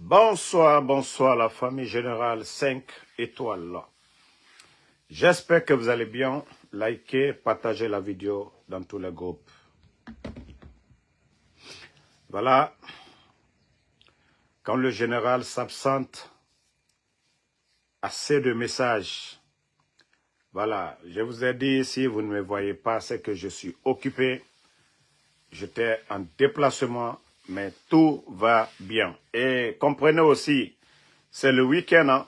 Bonsoir, bonsoir la famille générale 5 étoiles. J'espère que vous allez bien. Likez, partagez la vidéo dans tous les groupes. Voilà. Quand le général s'absente, assez de messages. Voilà. Je vous ai dit, si vous ne me voyez pas, c'est que je suis occupé. J'étais en déplacement, mais tout va bien. Et comprenez aussi, c'est le week-end. Hein?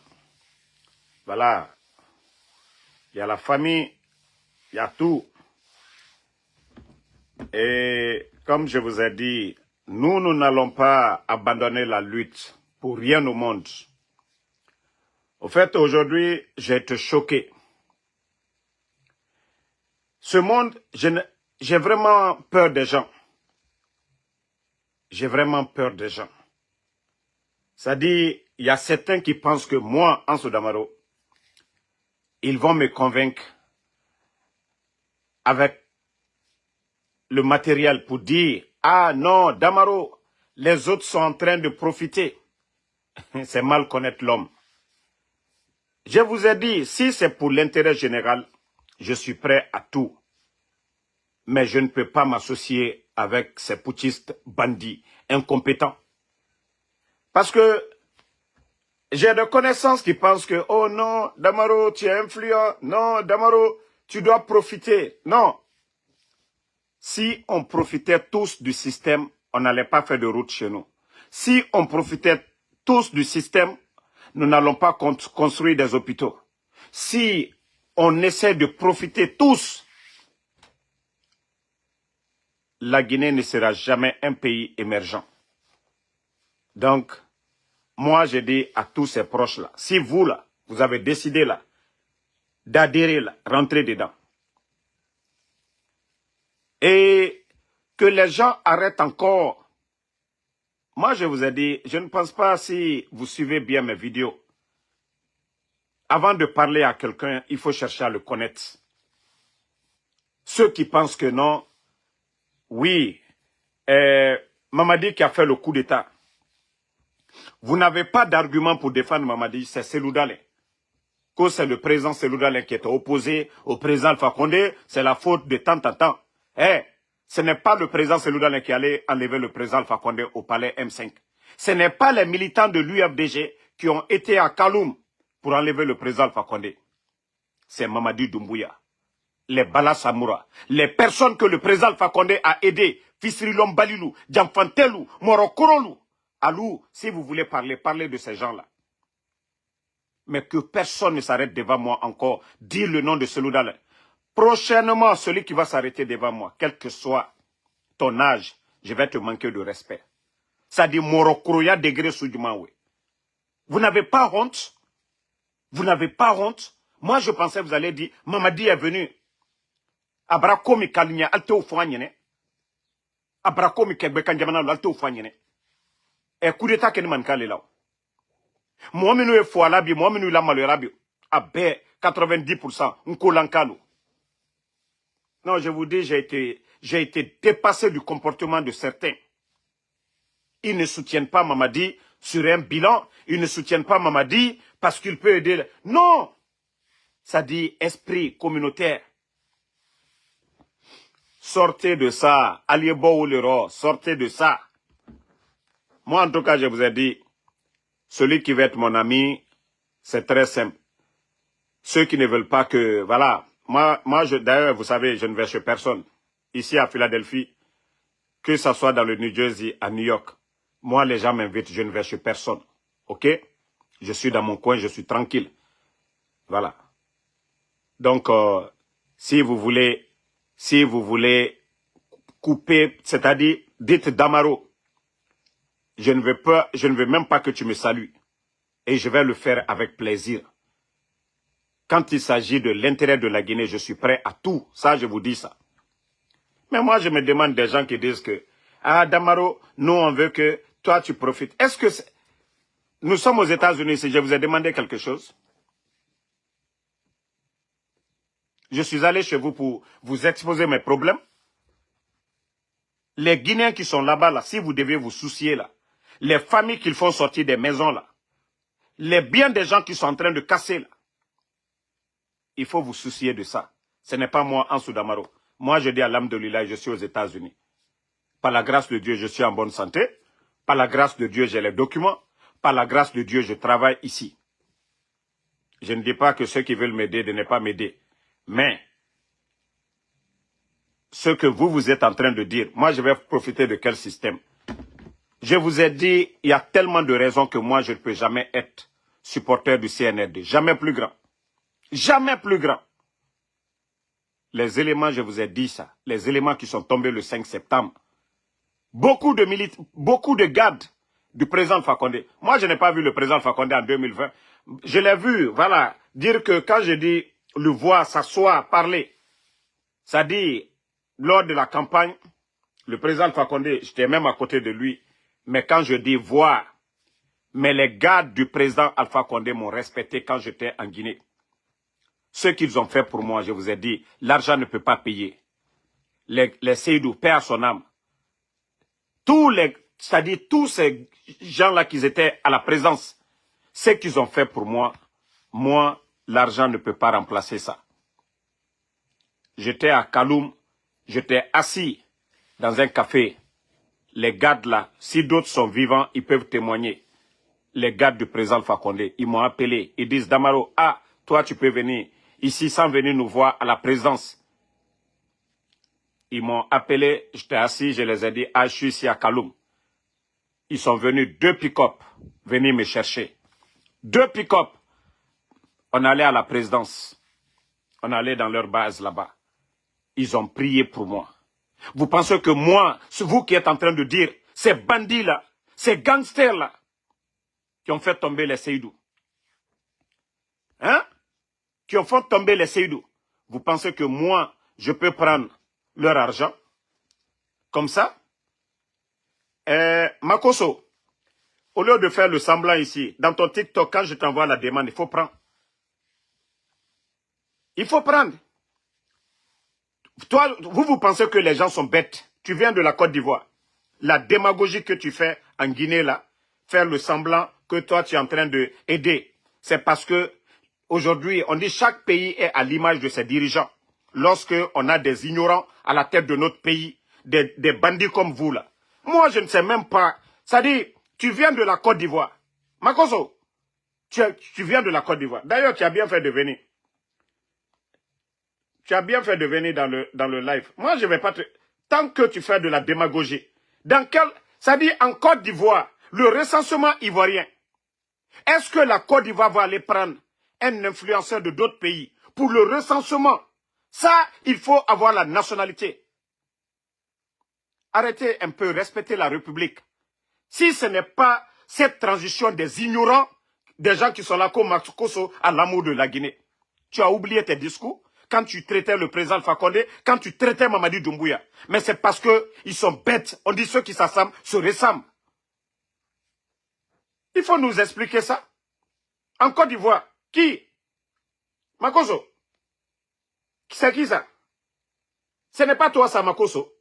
Voilà. Il y a la famille, il y a tout. Et comme je vous ai dit, nous n'allons pas abandonner la lutte pour rien au monde. Au fait, aujourd'hui, j'ai été choqué. Ce monde, j'ai vraiment peur des gens. J'ai vraiment peur des gens. C'est-à-dire, il y a certains qui pensent que moi, Anso Damaro, ils vont me convaincre avec le matériel pour dire « Ah non, Damaro, les autres sont en train de profiter. » C'est mal connaître l'homme. Je vous ai dit, si c'est pour l'intérêt général, je suis prêt à tout. Mais je ne peux pas m'associer avec ces putschistes bandits, incompétents. Parce que j'ai des connaissances qui pensent que, oh non, Damaro, tu es influent. Non, Damaro, tu dois profiter. Non. Si on profitait tous du système, on n'allait pas faire de route chez nous. Si on profitait tous du système, nous n'allons pas construire des hôpitaux. Si on essaie de profiter tous, la Guinée ne sera jamais un pays émergent. Donc, moi, je dis à tous ces proches-là, si vous, là, vous avez décidé, là, d'adhérer, là, rentrez dedans. Et que les gens arrêtent encore. Moi, je vous ai dit, je ne pense pas si vous suivez bien mes vidéos. Avant de parler à quelqu'un, il faut chercher à le connaître. Ceux qui pensent que non, oui, Mamadi qui a fait le coup d'État. Vous n'avez pas d'argument pour défendre Mamadi, c'est Cellou Dalein. Que c'est le président Cellou Dalein qui était opposé au président Alpha Condé, c'est la faute de temps en temps. Ce n'est pas le président Cellou Dalein qui allait enlever le président Alpha Condé au palais M5. Ce n'est pas les militants de l'UFDG qui ont été à Kaloum pour enlever le président Alpha Condé. C'est Mamadi Doumbouya, les Bala Samoura, les personnes que le président Alpha Condé a aidées, Fissrilom Balilou, Djamfantelou, Morokorolou. Alou, si vous voulez parler, parlez de ces gens-là. Mais que personne ne s'arrête devant moi encore, dire le nom de Cellou Dalein. Prochainement, celui qui va s'arrêter devant moi, quel que soit ton âge, je vais te manquer de respect. Ça dit Morokroya degré Soudjoumaoué. Vous n'avez pas honte? Vous n'avez pas honte? Moi, je pensais que vous allez dire, Mamadi est venu. Abrakomi Kalinia, alte ou foignene. Abrakomi Kekbekanjamana, alte ou foignene. Et coup d'état que nous manquons là. Moi, je suis fou à la vie, moi, je suis la malheureuse. À 90%, on kolankalo. Non, je vous dis, j'ai été dépassé du comportement de certains. Ils ne soutiennent pas Mamadi sur un bilan. Ils ne soutiennent pas Mamadi parce qu'il peut aider. Non! Ça dit esprit communautaire. Sortez de ça. Aliebo ou l'euro, sortez de ça. Moi, en tout cas, je vous ai dit, celui qui veut être mon ami, c'est très simple. Ceux qui ne veulent pas que, voilà. Moi d'ailleurs, vous savez, je ne vais chez personne. Ici à Philadelphie, que ce soit dans le New Jersey, à New York, moi, les gens m'invitent, je ne vais chez personne. OK? Je suis dans mon coin, je suis tranquille. Voilà. Donc, si vous voulez couper, c'est-à-dire, dites Damaro, je ne veux même pas que tu me salues. Et je vais le faire avec plaisir. Quand il s'agit de l'intérêt de la Guinée, je suis prêt à tout. Ça, je vous dis ça. Mais moi, je me demande des gens qui disent que, ah, Damaro, nous, on veut que toi, tu profites. Est-ce que nous sommes aux États-Unis, si je vous ai demandé quelque chose? Je suis allé chez vous pour vous exposer mes problèmes. Les Guinéens qui sont là-bas, là, si vous devez vous soucier, là, les familles qu'ils font sortir des maisons là, les biens des gens qui sont en train de casser là. Il faut vous soucier de ça. Ce n'est pas moi, Ansou Damaro. Moi, je dis à l'Alhamdoulilah, je suis aux États-Unis. Par la grâce de Dieu, je suis en bonne santé. Par la grâce de Dieu, j'ai les documents. Par la grâce de Dieu, je travaille ici. Je ne dis pas que ceux qui veulent m'aider de ne pas m'aider. Mais, ce que vous êtes en train de dire, moi, je vais profiter de quel système? Je vous ai dit, il y a tellement de raisons que moi, je ne peux jamais être supporter du CNRD. Jamais plus grand. Jamais plus grand. Les éléments, je vous ai dit ça, les éléments qui sont tombés le 5 septembre, beaucoup de gardes du président Fakonde. Moi, je n'ai pas vu le président Fakonde en 2020. Je l'ai vu, voilà, dire que quand je dis le voir, s'asseoir, parler, ça dit, lors de la campagne, le président Fakonde, j'étais même à côté de lui, mais quand je dis voir, mais les gardes du président Alpha Condé m'ont respecté quand j'étais en Guinée. Ce qu'ils ont fait pour moi, je vous ai dit, l'argent ne peut pas payer. Les Seydou, paix à son âme. C'est-à-dire tous ces gens-là qui étaient à la présence, ce qu'ils ont fait pour moi, moi, l'argent ne peut pas remplacer ça. J'étais à Kaloum, j'étais assis dans un café. Les gardes là, si d'autres sont vivants, ils peuvent témoigner. Les gardes du président Fakonde, ils m'ont appelé. Ils disent, Damaro, ah, toi tu peux venir ici sans venir nous voir à la présidence. Ils m'ont appelé, j'étais assis, je les ai dit, ah, je suis ici à Kaloum. Ils sont venus 2 pick-up venir me chercher. 2 pick-up. On allait à la présidence. On allait dans leur base là-bas. Ils ont prié pour moi. Vous pensez que moi, c'est vous qui êtes en train de dire, ces bandits-là, ces gangsters-là, qui ont fait tomber les Seydou. Hein? Qui ont fait tomber les Seydou. Vous pensez que moi, je peux prendre leur argent? Comme ça? Makoso, au lieu de faire le semblant ici, dans ton TikTok, quand je t'envoie la demande, il faut prendre. Il faut prendre. Toi, vous pensez que les gens sont bêtes. Tu viens de la Côte d'Ivoire. La démagogie que tu fais en Guinée, là, faire le semblant que toi, tu es en train d'aider, c'est parce que aujourd'hui, on dit chaque pays est à l'image de ses dirigeants. Lorsque on a des ignorants à la tête de notre pays, des bandits comme vous, là. Moi, je ne sais même pas. Ça dit, tu viens de la Côte d'Ivoire. Makoso, tu viens de la Côte d'Ivoire. D'ailleurs, tu as bien fait de venir. Tu as bien fait de venir dans le live. Moi, je ne vais pas te... Tant que tu fais de la démagogie. Ça dit, en Côte d'Ivoire, le recensement ivoirien. Est-ce que la Côte d'Ivoire va aller prendre un influenceur de d'autres pays pour le recensement? Ça, il faut avoir la nationalité. Arrêtez un peu, respectez la République. Si ce n'est pas cette transition des ignorants, des gens qui sont là comme Makoso à l'amour de la Guinée. Tu as oublié tes discours quand tu traitais le président Fakonde, quand tu traitais Mamadi Doumbouya. Mais c'est parce qu'ils sont bêtes. On dit ceux qui s'assemblent se ressemblent. Il faut nous expliquer ça. En Côte d'Ivoire, qui? Makoso. C'est qui ça? Ce n'est pas toi ça, Makoso.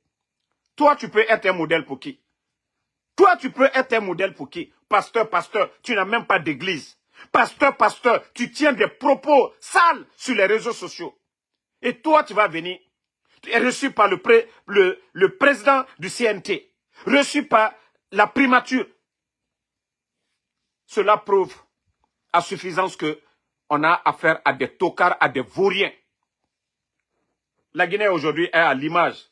Toi, tu peux être un modèle pour qui? Toi, tu peux être un modèle pour qui? Pasteur, tu n'as même pas d'église. Pasteur, tu tiens des propos sales sur les réseaux sociaux. Et toi, tu vas venir, tu es reçu par le président du CNT, reçu par la primature. Cela prouve à suffisance que on a affaire à des tocards, à des vauriens. La Guinée aujourd'hui est à l'image.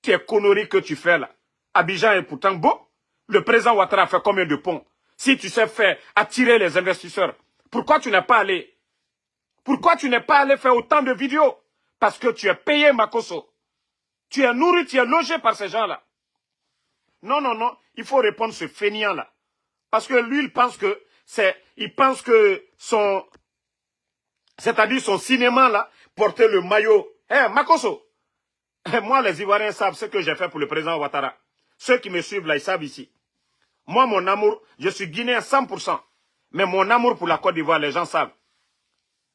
Tes conneries que tu fais là. Abidjan est pourtant beau. Le président Ouattara a fait combien de ponts? Si tu sais faire attirer les investisseurs, pourquoi tu n'es pas allé? Pourquoi tu n'es pas allé faire autant de vidéos? Parce que tu es payé, Makoso. Tu es nourri, tu es logé par ces gens-là. Non, il faut répondre ce fainéant-là. Parce que lui, il pense que c'est-à-dire son cinéma, là, porter le maillot. Makoso, moi, les Ivoiriens savent ce que j'ai fait pour le président Ouattara. Ceux qui me suivent là, ils savent ici. Moi, mon amour, je suis guinéen 100%. Mais mon amour pour la Côte d'Ivoire, les gens savent.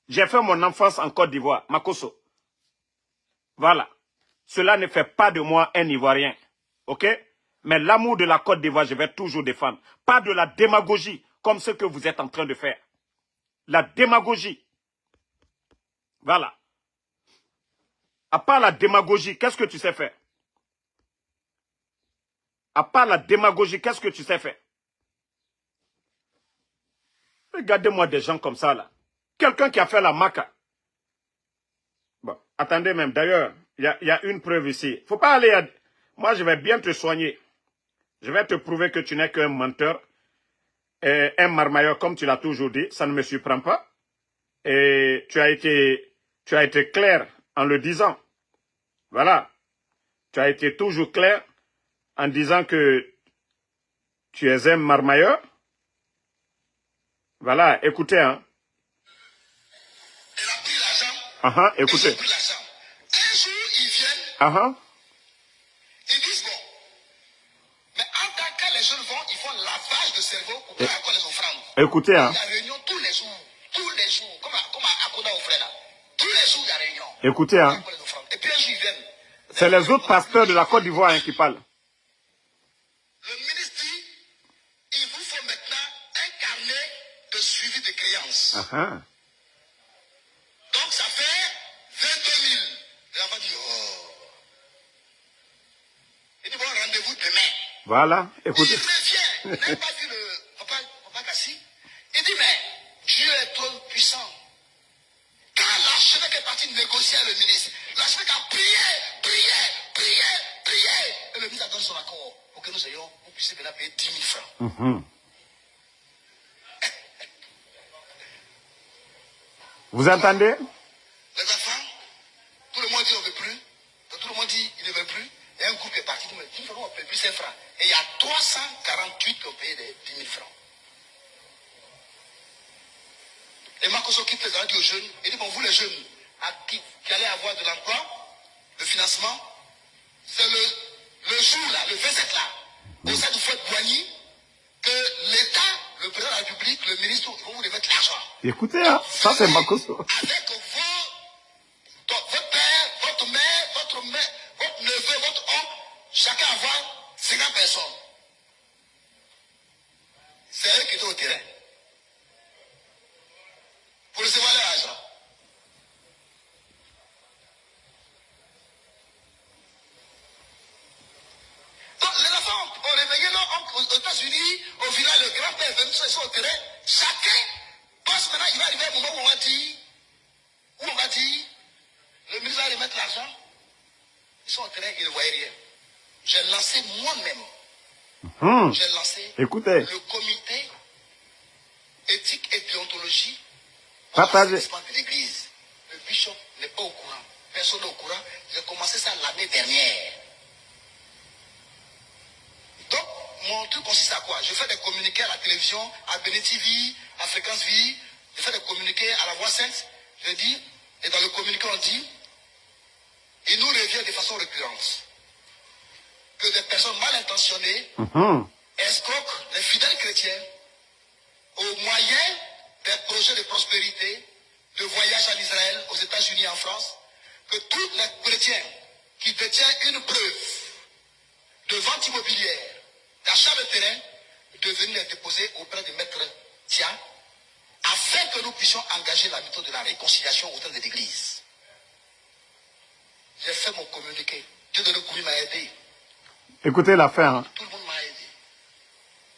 J'ai fait mon enfance en Côte d'Ivoire, Makoso. Voilà. Cela ne fait pas de moi un Ivoirien. Ok? Mais l'amour de la Côte d'Ivoire, je vais toujours défendre. Pas de la démagogie, comme ce que vous êtes en train de faire. La démagogie. Voilà. À part la démagogie, qu'est-ce que tu sais faire? À part la démagogie, qu'est-ce que tu sais faire? Regardez-moi des gens comme ça, là. Quelqu'un qui a fait la maca. Bon, attendez même. D'ailleurs, il y a une preuve ici. Faut pas aller à... Moi, je vais bien te soigner. Je vais te prouver que tu n'es qu'un menteur. Et un marmailleur, comme tu l'as toujours dit. Ça ne me surprend pas. Et tu as été clair en le disant. Voilà. Tu as été toujours clair en disant que tu es un marmailleur. Voilà, écoutez, hein. Il a pris l'argent. Écoutez. Ils ont pris l'argent. Un jour, ils viennent. Ils disent bon. Mais en tant que les jeunes vont, ils font lavage de cerveau pour prendre encore les offrandes. Écoutez, hein. Il y a réunion tous les jours. Tous les jours. Comme à Koda au frère là. Tous les jours, il y a réunion. Écoutez, hein. Et puis un jour, ils viennent. C'est les autres pasteurs de la Côte d'Ivoire hein, qui parlent. Le ministre dit, il vous faut maintenant un carnet de suivi de créances. Donc ça fait 22 000. L'enfant dit, oh. Il dit, bon, rendez-vous demain. Voilà, écoutez. Il revient. Il n'a pas vu le papa Kassi. Il dit, mais Dieu est trop puissant. Quand l'archevêque est parti négocier avec le ministre, l'archevêque a prié. Et le ministre a donné son accord pour que nous ayons, vous puissiez maintenant payer 10 000 francs. Vous entendez? Les enfants, tout le monde dit on ne veut plus. Tout le monde dit il ne veut plus. Et un groupe est parti. Il dit on ne peut plus 5 francs. Et il y a 348 qui ont payé des 10 000 francs. Et Makoso quitte les dit aux jeunes. Il dit bon, vous les jeunes qui allez avoir de l'emploi, le financement, c'est le jour là, le 27 là, au sein du Fouet Boigny, que l'État, le président de la République, le ministre, ils vont vous remettre l'argent. Écoutez, hein, ça c'est Makoso. Avec votre père, votre mère, votre neveu, votre oncle, chacun avoir 50 personnes. C'est eux qui étaient au terrain. Pour recevoir l'argent. Donc les enfants ont réveillé leur oncle aux États-Unis, au village, le grand-père est venu, ils sont au terrain. Chacun pense maintenant, il va arriver un moment où on va dire, le ministre va remettre l'argent. Ils sont au terrain, ils ne voyaient rien. J'ai lancé moi-même. J'ai lancé Écoutez. le comité éthique et déontologie. Partagez. De l'église. Le bishop n'est pas au courant. Personne n'est au courant. J'ai commencé ça l'année dernière. Donc, mon truc consiste à quoi? Je fais des communiqués à la télévision, à Béné TV, à Fréquence Vie. Je fais des communiqués à la Voix Sainte. Je dis, et dans le communiqué, on dit, il nous revient de façon récurrente que des personnes mal intentionnées escroquent les fidèles chrétiens au moyen des projets de prospérité, de voyage en Israël, aux États-Unis, en France, que tous les chrétiens qui détiennent une preuve de vente immobilière, d'achat de terrain, de venir les déposer auprès de maître Tia, afin que nous puissions engager la méthode de la réconciliation au sein de l'Église. J'ai fait mon communiqué. Dieu de le m'a aidé. Écoutez la fin. Hein. Tout le monde m'a aidé.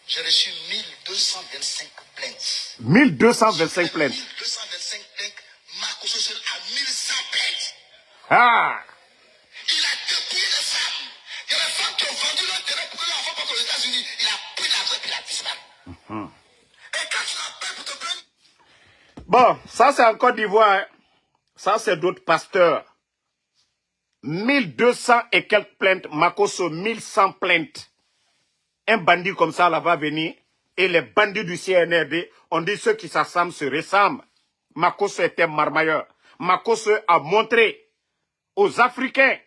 J'ai reçu 1225 plaintes. 1225 plaintes. 1225 plaintes. Makoso seul à 1100 plaintes. Ah! Il a dépouillé les femmes. Il y a des femmes qui ont vendu leur terrain pour que l'enfant parte aux États-Unis. Il a pris l'argent et puis il a disparu. Et quand tu l'appelles pour te plaindre. Bon, ça c'est en Côte d'Ivoire. Hein. Ça c'est d'autres pasteurs. 1200 et quelques plaintes. Makoso, 1100 plaintes. Un bandit comme ça là va venir. Et les bandits du CNRD, on dit ceux qui s'assemblent se ressemblent. Makoso était marmailleur. Makoso a montré aux Africains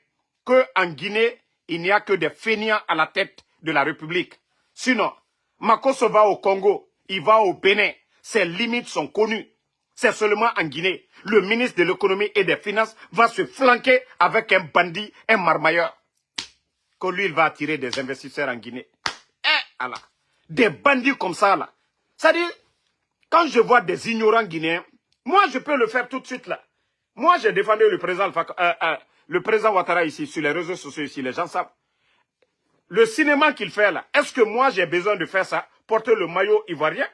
qu'en Guinée, il n'y a que des fainéants à la tête de la République. Sinon, Makoso va au Congo, il va au Bénin. Ses limites sont connues. C'est seulement en Guinée. Le ministre de l'économie et des finances va se flanquer avec un bandit, un marmailleur. que lui, il va attirer des investisseurs en Guinée. Allah. Des bandits comme ça, là. C'est-à-dire, quand je vois des ignorants guinéens, moi, je peux le faire tout de suite, là. Moi, j'ai défendu le président Ouattara ici, sur les réseaux sociaux ici, les gens savent. Le cinéma qu'il fait, là, est-ce que moi, j'ai besoin de faire ça, porter le maillot ivoirien,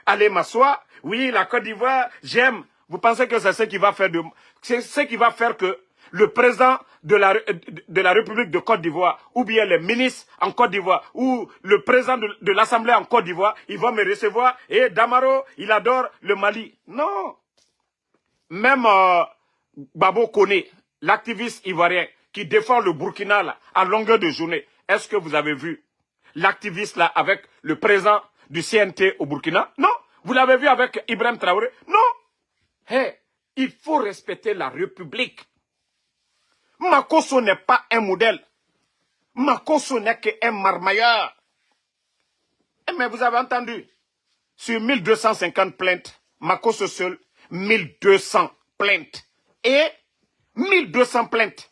aller m'asseoir, oui, la Côte d'Ivoire, j'aime. Vous pensez que c'est ce qui va faire que le président de la République de Côte d'Ivoire, ou bien les ministres en Côte d'Ivoire, ou le président de l'Assemblée en Côte d'Ivoire, il va me recevoir, et Damaro, il adore le Mali. Non. Même Babo Koné, l'activiste ivoirien, qui défend le Burkina là, à longueur de journée, est-ce que vous avez vu l'activiste là avec le président du CNT au Burkina? Non. Vous l'avez vu avec Ibrahim Traoré? Non. Hey, il faut respecter la République. Makosso n'est pas un modèle. Makosso n'est qu'un marmailleur. Mais vous avez entendu, sur 1250 plaintes, Makosso seul, 1200 plaintes. Et 1200 plaintes.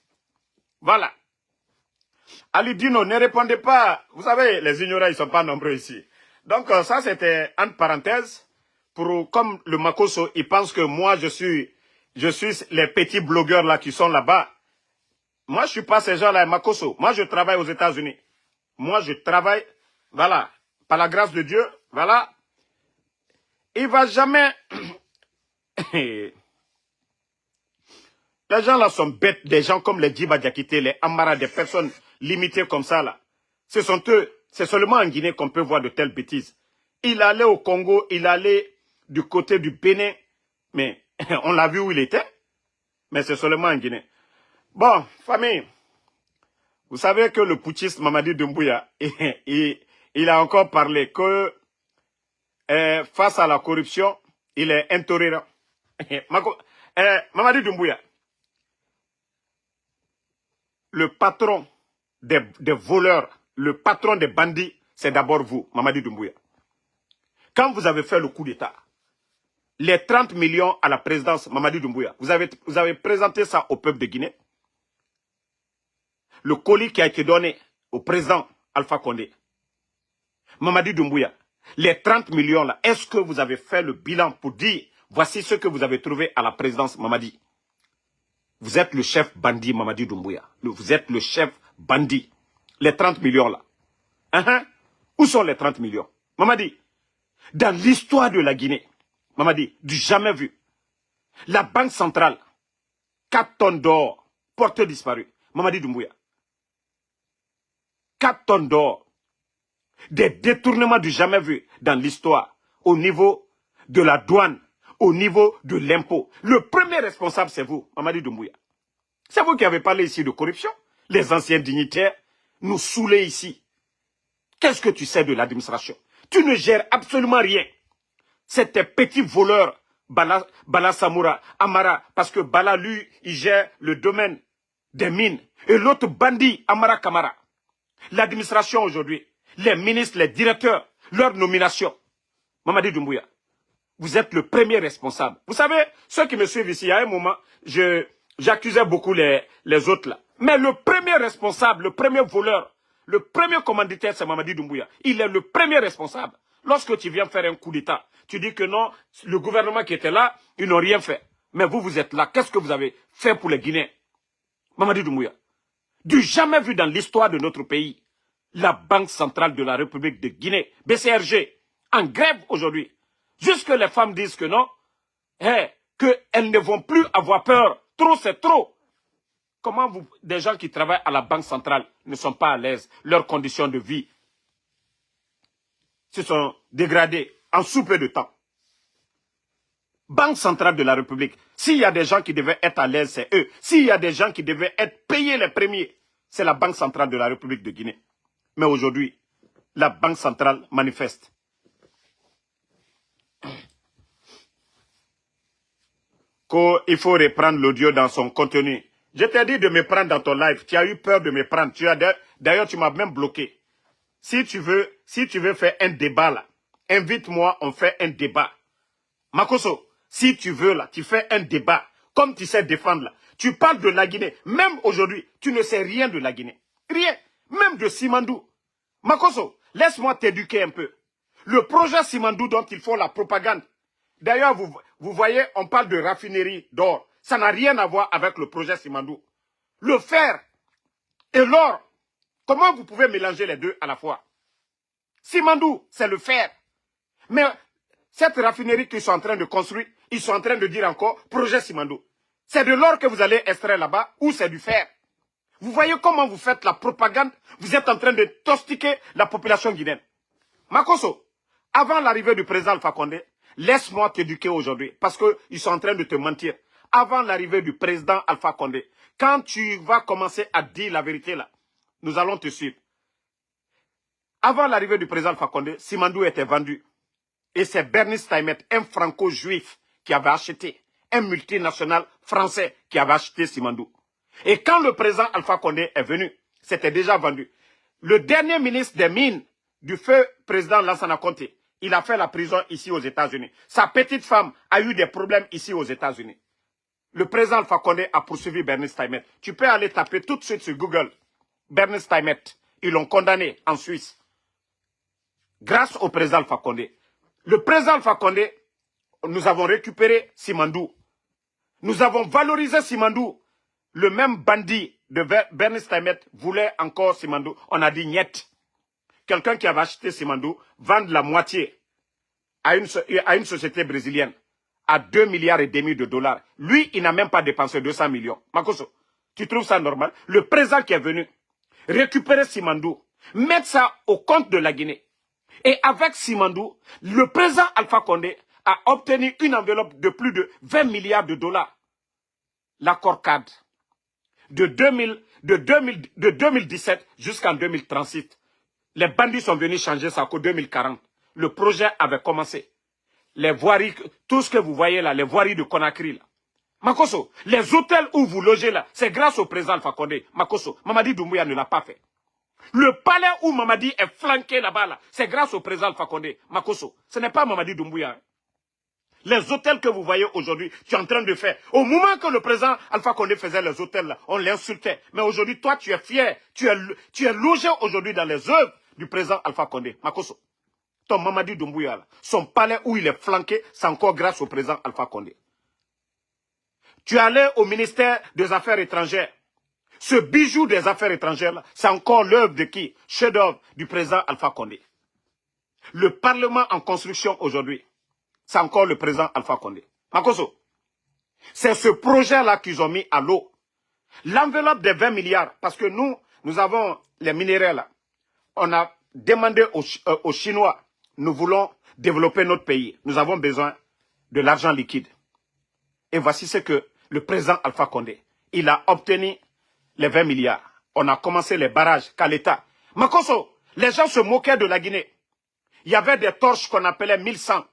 Voilà. Ali Dino, ne répondez pas. Vous savez, les ignorants, ils ne sont pas nombreux ici. Donc, ça, c'était entre parenthèses. Comme le Makosso, il pense que moi, je suis les petits blogueurs là qui sont là-bas. Moi, je ne suis pas ces gens-là, Makosso. Moi, je travaille aux États-Unis. Moi, je travaille, voilà, par la grâce de Dieu, voilà. Il ne va jamais... Les gens là sont bêtes, des gens comme les Djiba Diakité, les Amara, des personnes limitées comme ça là. Ce sont eux, c'est seulement en Guinée qu'on peut voir de telles bêtises. Il allait au Congo, il allait du côté du Bénin, mais on l'a vu où il était, mais c'est seulement en Guinée. Bon, famille, vous savez que le putschiste Mamadi Doumbouya, il a encore parlé que face à la corruption, il est intolérant. Mamadi Doumbouya, le patron des voleurs, le patron des bandits, c'est d'abord vous, Mamadi Doumbouya. Quand vous avez fait le coup d'État, les 30 millions à la présidence, Mamadi Doumbouya, vous avez présenté ça au peuple de Guinée. Le colis qui a été donné au président Alpha Condé. Mamadi Doumbouya, les 30 millions là, est-ce que vous avez fait le bilan pour dire, voici ce que vous avez trouvé à la présidence, Mamadi? Vous êtes le chef bandit, Mamadi Doumbouya. Vous êtes le chef bandit. Les 30 millions là. Où sont les 30 millions? Mamadi, dans l'histoire de la Guinée, Mamadi, du jamais vu. La Banque centrale, 4 tonnes d'or, portée disparue. Mamadi Doumbouya. 4 tonnes d'or. Des détournements du jamais vu dans l'histoire, au niveau de la douane, au niveau de l'impôt. Le premier responsable, c'est vous, Mamadi Doumbouya. C'est vous qui avez parlé ici de corruption. Les anciens dignitaires nous saoulaient ici. Qu'est-ce que tu sais de l'administration? Tu ne gères absolument rien. C'est tes petits voleurs, Bala Samoura, Amara, parce que Bala, lui, il gère le domaine des mines. Et l'autre bandit, Amara Kamara. L'administration aujourd'hui, les ministres, les directeurs, leur nomination. Mamadi Doumbouya, vous êtes le premier responsable. Vous savez, ceux qui me suivent ici, il y a un moment, j'accusais beaucoup les autres là. Mais le premier responsable, le premier voleur, le premier commanditaire, c'est Mamadi Doumbouya. Il est le premier responsable. Lorsque tu viens faire un coup d'État, tu dis que non, le gouvernement qui était là, ils n'ont rien fait. Mais vous êtes là. Qu'est-ce que vous avez fait pour les Guinéens? Mamadi Doumbouya, du jamais vu dans l'histoire de notre pays, la Banque centrale de la République de Guinée, BCRG, en grève aujourd'hui. Jusque les femmes disent que non, qu'elles ne vont plus avoir peur. Trop, c'est trop. Comment des gens qui travaillent à la Banque centrale ne sont pas à l'aise? Leurs conditions de vie se sont dégradées en sous peu de temps. Banque centrale de la République, s'il y a des gens qui devaient être à l'aise, c'est eux. S'il y a des gens qui devaient être payés les premiers, c'est la Banque centrale de la République de Guinée. Mais aujourd'hui, la Banque centrale manifeste. Qu'il faut reprendre l'audio dans son contenu. Je t'ai dit de me prendre dans ton live. Tu as eu peur de me prendre. D'ailleurs, tu m'as même bloqué. Si tu veux faire un débat là, invite-moi, on fait un débat. Makosso, si tu veux là, tu fais un débat. Comme tu sais défendre là. Tu parles de la Guinée. Même aujourd'hui, tu ne sais rien de la Guinée. Rien. même de Simandou. Makoso, laisse-moi t'éduquer un peu. Le projet Simandou dont ils font la propagande. D'ailleurs, vous voyez, on parle de raffinerie d'or. Ça n'a rien à voir avec le projet Simandou. Le fer et l'or, comment vous pouvez mélanger les deux à la fois? Simandou, c'est le fer. Mais cette raffinerie qu'ils sont en train de construire, ils sont en train de dire encore projet Simandou. C'est de l'or que vous allez extraire là-bas ou c'est du fer? Vous voyez comment vous faites la propagande? Vous êtes en train de tostiquer la population guinéenne. Makoso, avant l'arrivée du président Alpha Condé, laisse-moi t'éduquer aujourd'hui parce qu'ils sont en train de te mentir. Avant l'arrivée du président Alpha Condé, quand tu vas commencer à dire la vérité là, nous allons te suivre. Avant l'arrivée du président Alpha Condé, Simandou était vendu. Et c'est Bernice Taimet, un franco-juif, qui avait acheté, un multinational français qui avait acheté Simandou. Et quand le président Alpha Condé est venu, c'était déjà vendu. Le dernier ministre des Mines du feu président Lansana Conté, il a fait la prison ici aux États-Unis. Sa petite femme a eu des problèmes ici aux États-Unis. Le président Alpha Condé a poursuivi Bernice Taimet. Tu peux aller taper tout de suite sur Google. Bernice Taimet. Ils l'ont condamné en Suisse. Grâce au président Alpha Condé. Le président Alpha Condé, nous avons récupéré Simandou. Nous avons valorisé Simandou. Le même bandit de Bernice Taimet voulait encore Simandou. On a dit niet. Quelqu'un qui avait acheté Simandou vendre la moitié à une société brésilienne à 2,5 milliards de dollars. Lui, il n'a même pas dépensé 200 millions. Makoso, tu trouves ça normal? Le président qui est venu récupérer Simandou, mettre ça au compte de la Guinée. Et avec Simandou, le président Alpha Condé a obtenu une enveloppe de plus de 20 milliards de dollars. L'accord cadre de 2017 jusqu'en 2036. Les bandits sont venus changer ça qu'en 2040. Le projet avait commencé. Les voiries, tout ce que vous voyez là, les voiries de Conakry là. Makoso, les hôtels où vous logez là, c'est grâce au président Alpha Condé. Makoso, Mamadi Doumbouya ne l'a pas fait. Le palais où Mamadi est flanqué là-bas, là, c'est grâce au président Alpha Condé. Makoso, ce n'est pas Mamadi Doumbouya. Hein. Les hôtels que vous voyez aujourd'hui, tu es en train de faire. Au moment que le président Alpha Condé faisait les hôtels là, on l'insultait. Mais aujourd'hui, toi, tu es fier. Tu es logé aujourd'hui dans les œuvres du président Alpha Condé. Makoso, ton Mamadi Doumbouya, là, son palais où il est flanqué, c'est encore grâce au président Alpha Condé. Tu es allé au ministère des Affaires étrangères. Ce bijou des affaires étrangères, c'est encore l'œuvre de qui? Chef-d'œuvre du président Alpha Condé. Le Parlement en construction aujourd'hui, c'est encore le président Alpha Condé. Makoso, c'est ce projet-là qu'ils ont mis à l'eau. L'enveloppe des 20 milliards, parce que nous avons les minéraux là. On a demandé aux Chinois, nous voulons développer notre pays. Nous avons besoin de l'argent liquide. Et voici ce que le président Alpha Condé, il a obtenu les 20 milliards. On a commencé les barrages qu'à l'État. Makoso, les gens se moquaient de la Guinée. Il y avait des torches qu'on appelait 1100.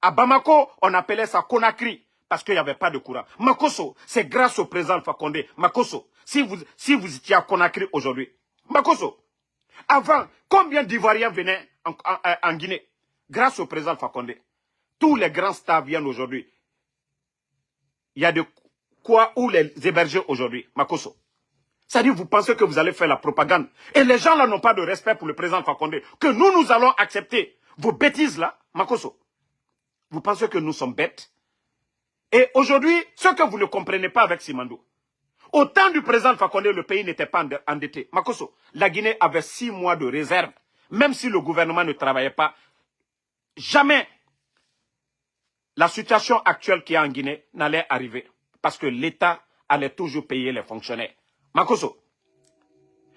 À Bamako, on appelait ça Conakry, parce qu'il n'y avait pas de courant. Makoso, c'est grâce au président Alpha Condé. Makoso, si vous étiez à Conakry aujourd'hui. Makoso, avant, combien d'Ivoiriens venaient en Guinée? Grâce au président Alpha Condé. Tous les grands stars viennent aujourd'hui. Il y a de quoi où les héberger aujourd'hui. Makoso. C'est-à-dire, vous pensez que vous allez faire la propagande. Et les gens là n'ont pas de respect pour le président Alpha Condé. Que nous allons accepter vos bêtises là. Makoso. Vous pensez que nous sommes bêtes? Et aujourd'hui, ce que vous ne comprenez pas avec Simandou. Au temps du président Alpha Condé, le pays n'était pas endetté. Makoso, la Guinée avait 6 mois de réserve. Même si le gouvernement ne travaillait pas, jamais la situation actuelle qu'il y a en Guinée n'allait arriver. Parce que l'État allait toujours payer les fonctionnaires. Makoso,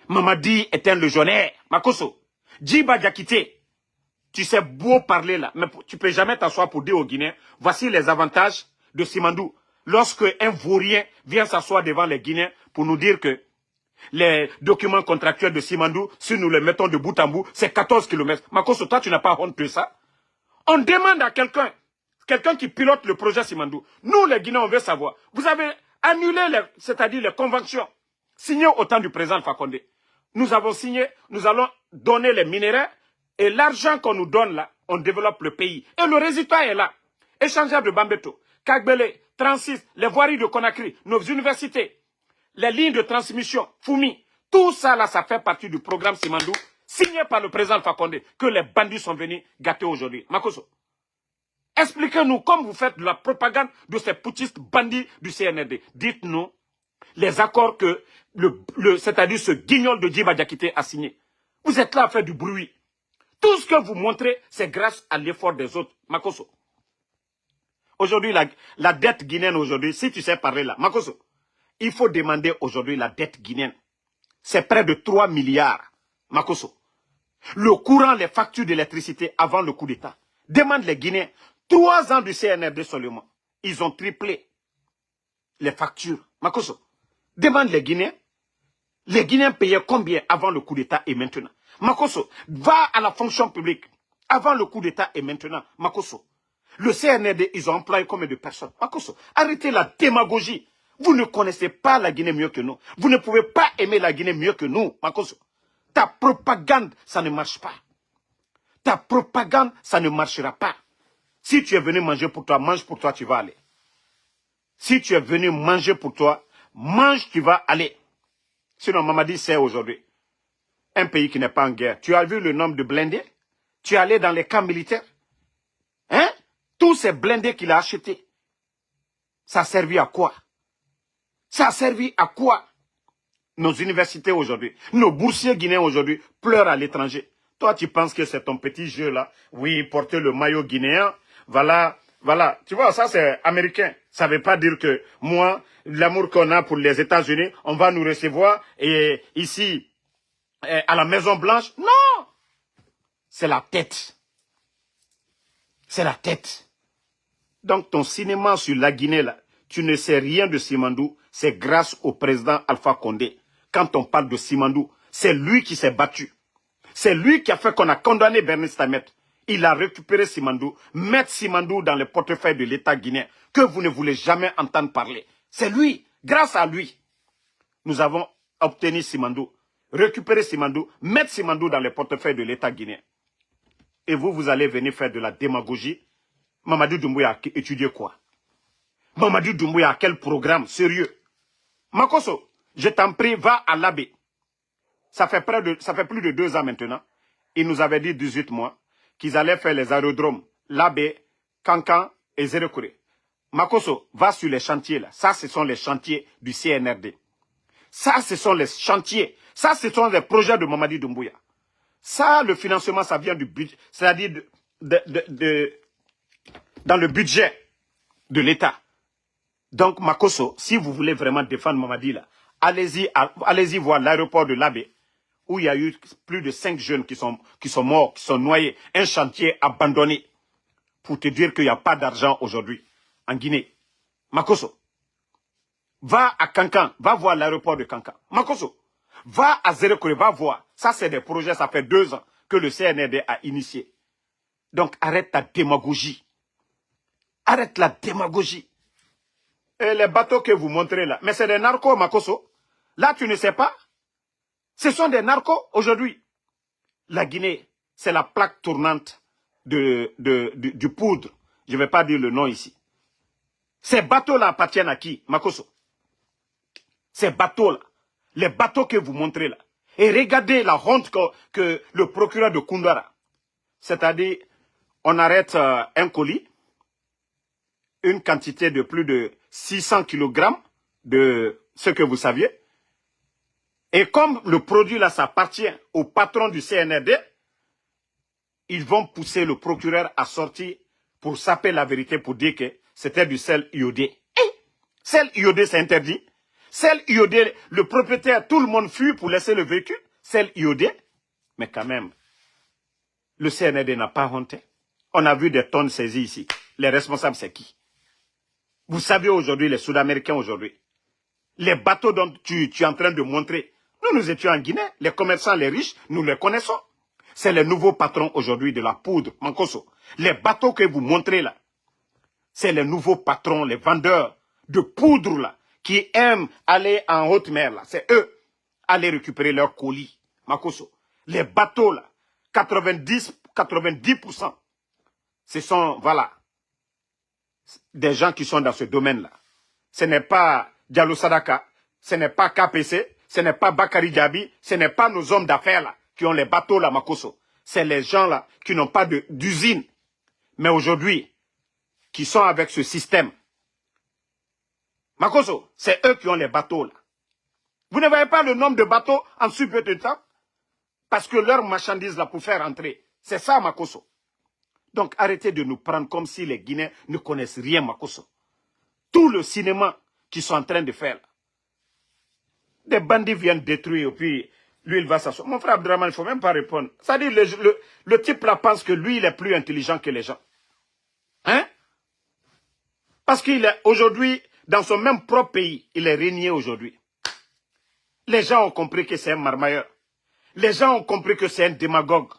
Mamadi est un légionnaire. Makoso, Djiba Diakité, tu sais beau parler là, mais tu ne peux jamais t'asseoir pour dire aux Guinéens, voici les avantages de Simandou. Lorsque un vaurien vient s'asseoir devant les Guinéens pour nous dire que les documents contractuels de Simandou, si nous les mettons de bout en bout, c'est 14 km. Makoso, toi, tu n'as pas honte de ça? On demande à quelqu'un qui pilote le projet Simandou. Nous, les Guinéens, on veut savoir. Vous avez annulé, c'est-à-dire les conventions signées au temps du président Alpha Condé. Nous avons signé, nous allons donner les minéraux et l'argent qu'on nous donne là, on développe le pays. Et le résultat est là. Échangeur de Bambeto, Kagbele, 36, les voiries de Conakry, nos universités, les lignes de transmission, Foumi, Tout ça, là, ça fait partie du programme Simandou, signé par le président Alpha Condé, que les bandits sont venus gâter aujourd'hui. Makosso, expliquez-nous, comme vous faites de la propagande de ces putschistes bandits du CNRD. Dites-nous les accords que, c'est-à-dire ce guignol de Djiba Diakité a signé. Vous êtes là à faire du bruit. Tout ce que vous montrez, c'est grâce à l'effort des autres. Makosso. Aujourd'hui, la dette guinéenne aujourd'hui, si tu sais parler là, Makosso, il faut demander aujourd'hui la dette guinéenne. C'est près de 3 milliards. Makosso. Le courant, les factures d'électricité avant le coup d'État. Demande les Guinéens. 3 ans du CNRD seulement. Ils ont triplé les factures. Makosso. Demande les Guinéens. Les Guinéens payaient combien avant le coup d'État et maintenant? Makosso, va à la fonction publique. Avant le coup d'État et maintenant. Makosso. Le CNRD, ils ont employé combien de personnes? Makosso, arrêtez la démagogie. Vous ne connaissez pas la Guinée mieux que nous. Vous ne pouvez pas aimer la Guinée mieux que nous, Makosso. Ta propagande, ça ne marche pas. Ta propagande, ça ne marchera pas. Si tu es venu manger pour toi, mange pour toi, tu vas aller. Si tu es venu manger pour toi, mange, tu vas aller. Sinon, Mamadi sait aujourd'hui, un pays qui n'est pas en guerre. Tu as vu le nombre de blindés? Tu es allé dans les camps militaires? Hein? Tous ces blindés qu'il a achetés, ça a servi à quoi? Ça a servi à quoi? Nos universités aujourd'hui, nos boursiers guinéens aujourd'hui pleurent à l'étranger. Toi, tu penses que c'est ton petit jeu là? Oui, porter le maillot guinéen, voilà, voilà. Tu vois, ça c'est américain. Ça ne veut pas dire que moi, l'amour qu'on a pour les États-Unis, on va nous recevoir et ici, à la Maison Blanche. Non! C'est la tête. C'est la tête. Donc ton cinéma sur la Guinée là, tu ne sais rien de Simandou, c'est grâce au président Alpha Condé. Quand on parle de Simandou, c'est lui qui s'est battu. C'est lui qui a fait qu'on a condamné Bernice Tamet. Il a récupéré Simandou, mettre Simandou dans le portefeuille de l'État guinéen, que vous ne voulez jamais entendre parler. C'est lui, grâce à lui, nous avons obtenu Simandou, récupérer Simandou, mettre Simandou dans le portefeuille de l'État guinéen. Et vous, vous allez venir faire de la démagogie. Mamadou Doumbouya a étudié quoi? Mamadou Doumbouya a quel programme sérieux? Makosso, je t'en prie, va à l'Abbé. Ça fait plus de 2 ans maintenant. Ils nous avaient dit 18 mois qu'ils allaient faire les aérodromes l'Abbé, Kankan et Zérekouré. Makosso, va sur les chantiers là. Ça, ce sont les chantiers du CNRD. Ça, ce sont les chantiers. Ça, ce sont les projets de Mamadi Doumbouya. Ça, le financement, ça vient du budget, c'est-à-dire dans le budget de l'État. Donc, Makosso, si vous voulez vraiment défendre Mamadi là, allez-y voir l'aéroport de l'Abbé, où il y a eu plus de 5 jeunes qui sont morts, qui sont noyés, un chantier abandonné, pour te dire qu'il n'y a pas d'argent aujourd'hui en Guinée. Makosso, va à Kankan, va voir l'aéroport de Kankan. Makosso, va à Zérekouré, va voir. Ça, c'est des projets, ça fait 2 ans que le CNRD a initié. Donc, arrête ta démagogie. Arrête la démagogie. Et les bateaux que vous montrez là, mais c'est des narcos, Makosso. Là, tu ne sais pas. Ce sont des narcos aujourd'hui. La Guinée, c'est la plaque tournante du poudre. Je ne vais pas dire le nom ici. Ces bateaux-là appartiennent à qui, Makosso? Ces bateaux-là, les bateaux que vous montrez là. Et regardez la honte que le procureur de Koundara, c'est-à-dire, on arrête un colis, une quantité de plus de 600 kg de ce que vous saviez. Et comme le produit là, ça appartient au patron du CNRD, ils vont pousser le procureur à sortir pour saper la vérité, pour dire que c'était du sel iodé. Sel iodé, c'est interdit. Sel iodé, le propriétaire, tout le monde fuit pour laisser le véhicule. Sel iodé. Mais quand même, le CNRD n'a pas honte. On a vu des tonnes saisies ici. Les responsables, c'est qui? Vous savez aujourd'hui, les Sud-Américains aujourd'hui, les bateaux dont tu es en train de montrer, nous étions en Guinée, les commerçants, les riches, nous les connaissons. C'est les nouveaux patrons aujourd'hui de la poudre, Mankosso. Les bateaux que vous montrez là, c'est les nouveaux patrons, les vendeurs de poudre là, qui aiment aller en haute mer là. C'est eux, aller récupérer leurs colis, Mankosso. Les bateaux là, 90%, ce sont, voilà, des gens qui sont dans ce domaine là. Ce n'est pas Diallo Sadaka, ce n'est pas KPC, ce n'est pas Bakary Diaby, ce n'est pas nos hommes d'affaires là, qui ont les bateaux là, Makosso. C'est les gens là qui n'ont pas d'usine. Mais aujourd'hui, qui sont avec ce système. Makosso, c'est eux qui ont les bateaux là. Vous ne voyez pas le nombre de bateaux en si peu de temps? Parce que leurs marchandises là pour faire entrer. C'est ça, Makosso. Donc arrêtez de nous prendre comme si les Guinéens ne connaissent rien, Makosso. Tout le cinéma qu'ils sont en train de faire là. Des bandits viennent détruire, et puis lui, il va s'asseoir. Mon frère Abdraman, il ne faut même pas répondre. C'est-à-dire, le type là pense que lui, il est plus intelligent que les gens. Hein? Parce qu'il est aujourd'hui, dans son même propre pays, il est régné aujourd'hui. Les gens ont compris que c'est un marmailleur. Les gens ont compris que c'est un démagogue.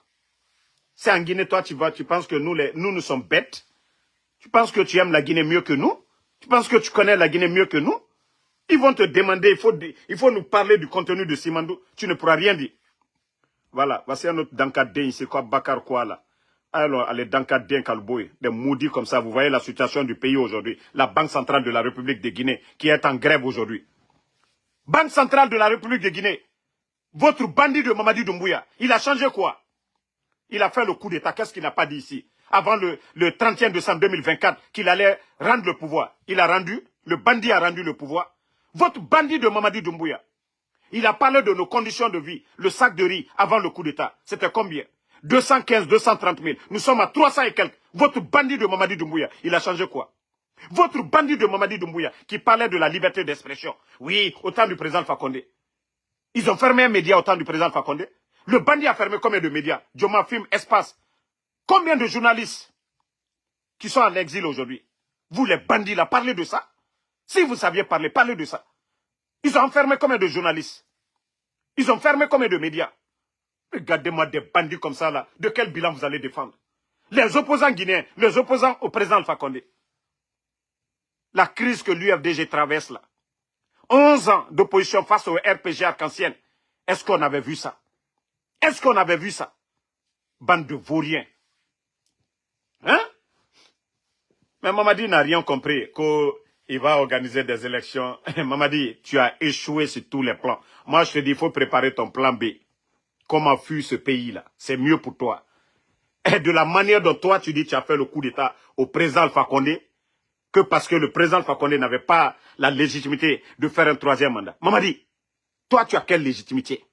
C'est en Guinée, toi, tu penses que nous sommes bêtes. Tu penses que tu aimes la Guinée mieux que nous. Tu penses que tu connais la Guinée mieux que nous. Ils vont te demander, il faut nous parler du contenu de Simandou. Tu ne pourras rien dire. Voilà, voici un autre Dankadien, c'est quoi, Bakar quoi là. Alors, allez, Dankadien Kalboy, des maudits comme ça. Vous voyez la situation du pays aujourd'hui. La Banque centrale de la République de Guinée, qui est en grève aujourd'hui. Banque centrale de la République de Guinée. Votre bandit de Mamadi Doumbouya, il a changé quoi? Il a fait le coup d'État. Qu'est-ce qu'il n'a pas dit ici? Avant le 31 décembre 2024, qu'il allait rendre le pouvoir. Il a rendu, le bandit a rendu le pouvoir. Votre bandit de Mamadi Doumbouya, il a parlé de nos conditions de vie. Le sac de riz avant le coup d'État, c'était combien? 215, 230 000. Nous sommes à 300 et quelques. Votre bandit de Mamadi Doumbouya, il a changé quoi? Votre bandit de Mamadi Doumbouya, qui parlait de la liberté d'expression. Oui, au temps du président Fakonde. Ils ont fermé un média au temps du président Fakonde. Le bandit a fermé combien de médias? Joma Film, Espace. Combien de journalistes qui sont en exil aujourd'hui? Vous les bandits là, parlez de ça. Si vous saviez parler, parlez de ça. Ils ont enfermé combien de journalistes? Ils ont fermé combien de médias? Regardez-moi des bandits comme ça là. De quel bilan vous allez défendre? Les opposants guinéens, les opposants au président Alpha Condé. La crise que l'UFDG traverse là. 11 ans d'opposition face au RPG arc-en-ciel. Est-ce qu'on avait vu ça? Est-ce qu'on avait vu ça? Bande de vauriens. Hein? Mais Mamadi n'a rien compris qu'il va organiser des élections. Mamadi, tu as échoué sur tous les plans. Moi, je te dis, il faut préparer ton plan B. Comment fuir ce pays-là? C'est mieux pour toi. Et de la manière dont toi, tu dis que tu as fait le coup d'État au président Alpha Condé, que parce que le président Alpha Condé n'avait pas la légitimité de faire un troisième mandat. Mamadi, toi, tu as quelle légitimité?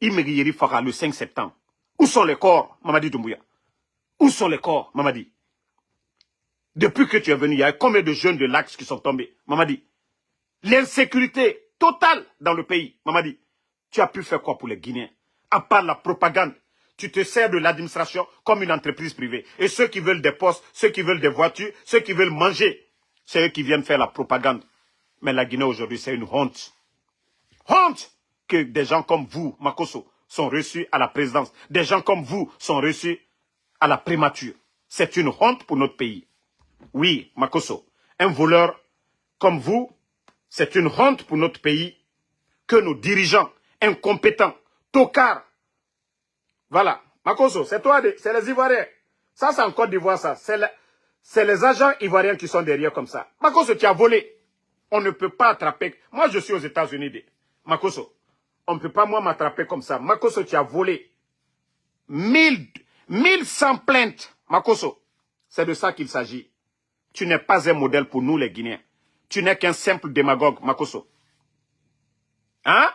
Imegiri Fara le 5 septembre. Où sont les corps, Mamadi Doumbouya? Où sont les corps, Mamadi? Depuis que tu es venu, il y a combien de jeunes de l'Axe qui sont tombés? Mamadi, l'insécurité totale dans le pays. Mamadi, tu as pu faire quoi pour les Guinéens? À part la propagande, tu te sers de l'administration comme une entreprise privée. Et ceux qui veulent des postes, ceux qui veulent des voitures, ceux qui veulent manger, c'est eux qui viennent faire la propagande. Mais la Guinée aujourd'hui, c'est une honte. Honte que des gens comme vous, Makosso, sont reçus à la présidence. Des gens comme vous sont reçus à la primature. C'est une honte pour notre pays. Oui, Makosso, un voleur comme vous, c'est une honte pour notre pays que nos dirigeants incompétents, tocards. Voilà, Makosso, c'est toi, c'est les Ivoiriens. Ça, c'est en Côte d'Ivoire, ça. C'est les agents ivoiriens qui sont derrière comme ça. Makosso, tu as volé. On ne peut pas attraper. Moi, je suis aux États-Unis. Makosso, on ne peut pas, moi, m'attraper comme ça. Makosso, tu as volé. 1100 plaintes. Makosso, c'est de ça qu'il s'agit. Tu n'es pas un modèle pour nous, les Guinéens. Tu n'es qu'un simple démagogue, Makosso. Hein?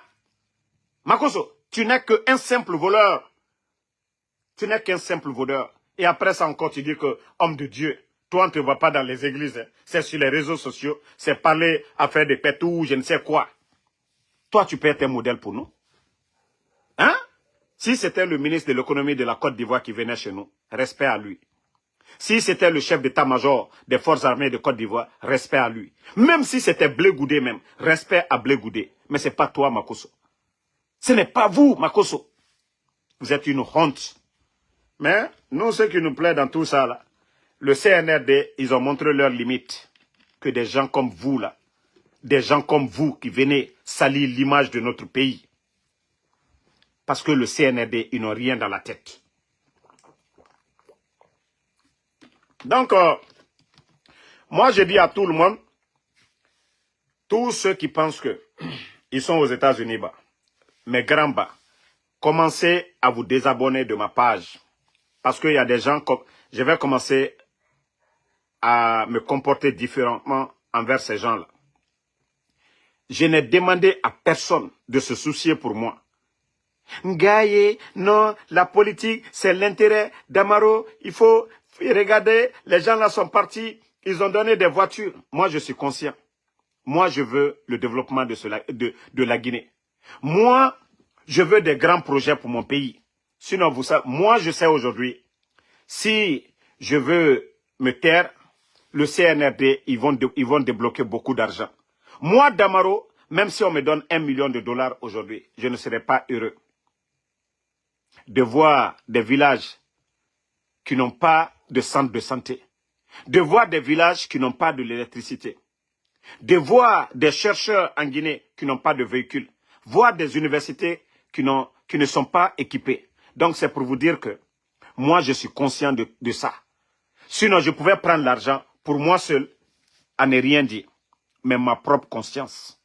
Makosso, tu n'es qu'un simple voleur. Tu n'es qu'un simple voleur. Et après ça encore, tu dis que homme de Dieu. Toi, on ne te voit pas dans les églises. Hein. C'est sur les réseaux sociaux. C'est parler à faire des pétous, je ne sais quoi. Toi, tu peux être un modèle pour nous. Hein? Si c'était le ministre de l'économie de la Côte d'Ivoire qui venait chez nous, respect à lui. Si c'était le chef d'état-major des forces armées de Côte d'Ivoire, respect à lui. Même si c'était Blé Goudé même, respect à Blé Goudé. Mais ce n'est pas toi, Makosso. Ce n'est pas vous, Makosso. Vous êtes une honte. Mais nous, ce qui nous plaît dans tout ça, là, le CNRD, ils ont montré leurs limites. Que des gens comme vous, là, des gens comme vous qui venez salir l'image de notre pays. Parce que le CNRD, ils n'ont rien dans la tête. Donc, moi, je dis à tout le monde, tous ceux qui pensent que ils sont aux États-Unis bas. Mes grands bas, commencez à vous désabonner de ma page. Parce qu'il y a des gens, je vais commencer à me comporter différemment envers ces gens-là. Je n'ai demandé à personne de se soucier pour moi. Ngaye, non, la politique, c'est l'intérêt d'Amaro. Il faut regarder, les gens là sont partis, ils ont donné des voitures. Moi, je suis conscient. Moi, je veux le développement de la Guinée. Moi, je veux des grands projets pour mon pays. Sinon, vous savez, moi, je sais aujourd'hui, si je veux me taire, le CNRD, ils vont débloquer beaucoup d'argent. Moi, Damaro, même si on me donne $1 million aujourd'hui, je ne serai pas heureux de voir des villages qui n'ont pas de centre de santé, de voir des villages qui n'ont pas de l'électricité, de voir des chercheurs en Guinée qui n'ont pas de véhicules, voir des universités qui ne sont pas équipées. Donc c'est pour vous dire que moi je suis conscient de ça. Sinon je pouvais prendre l'argent pour moi seul à ne rien dire, mais ma propre conscience.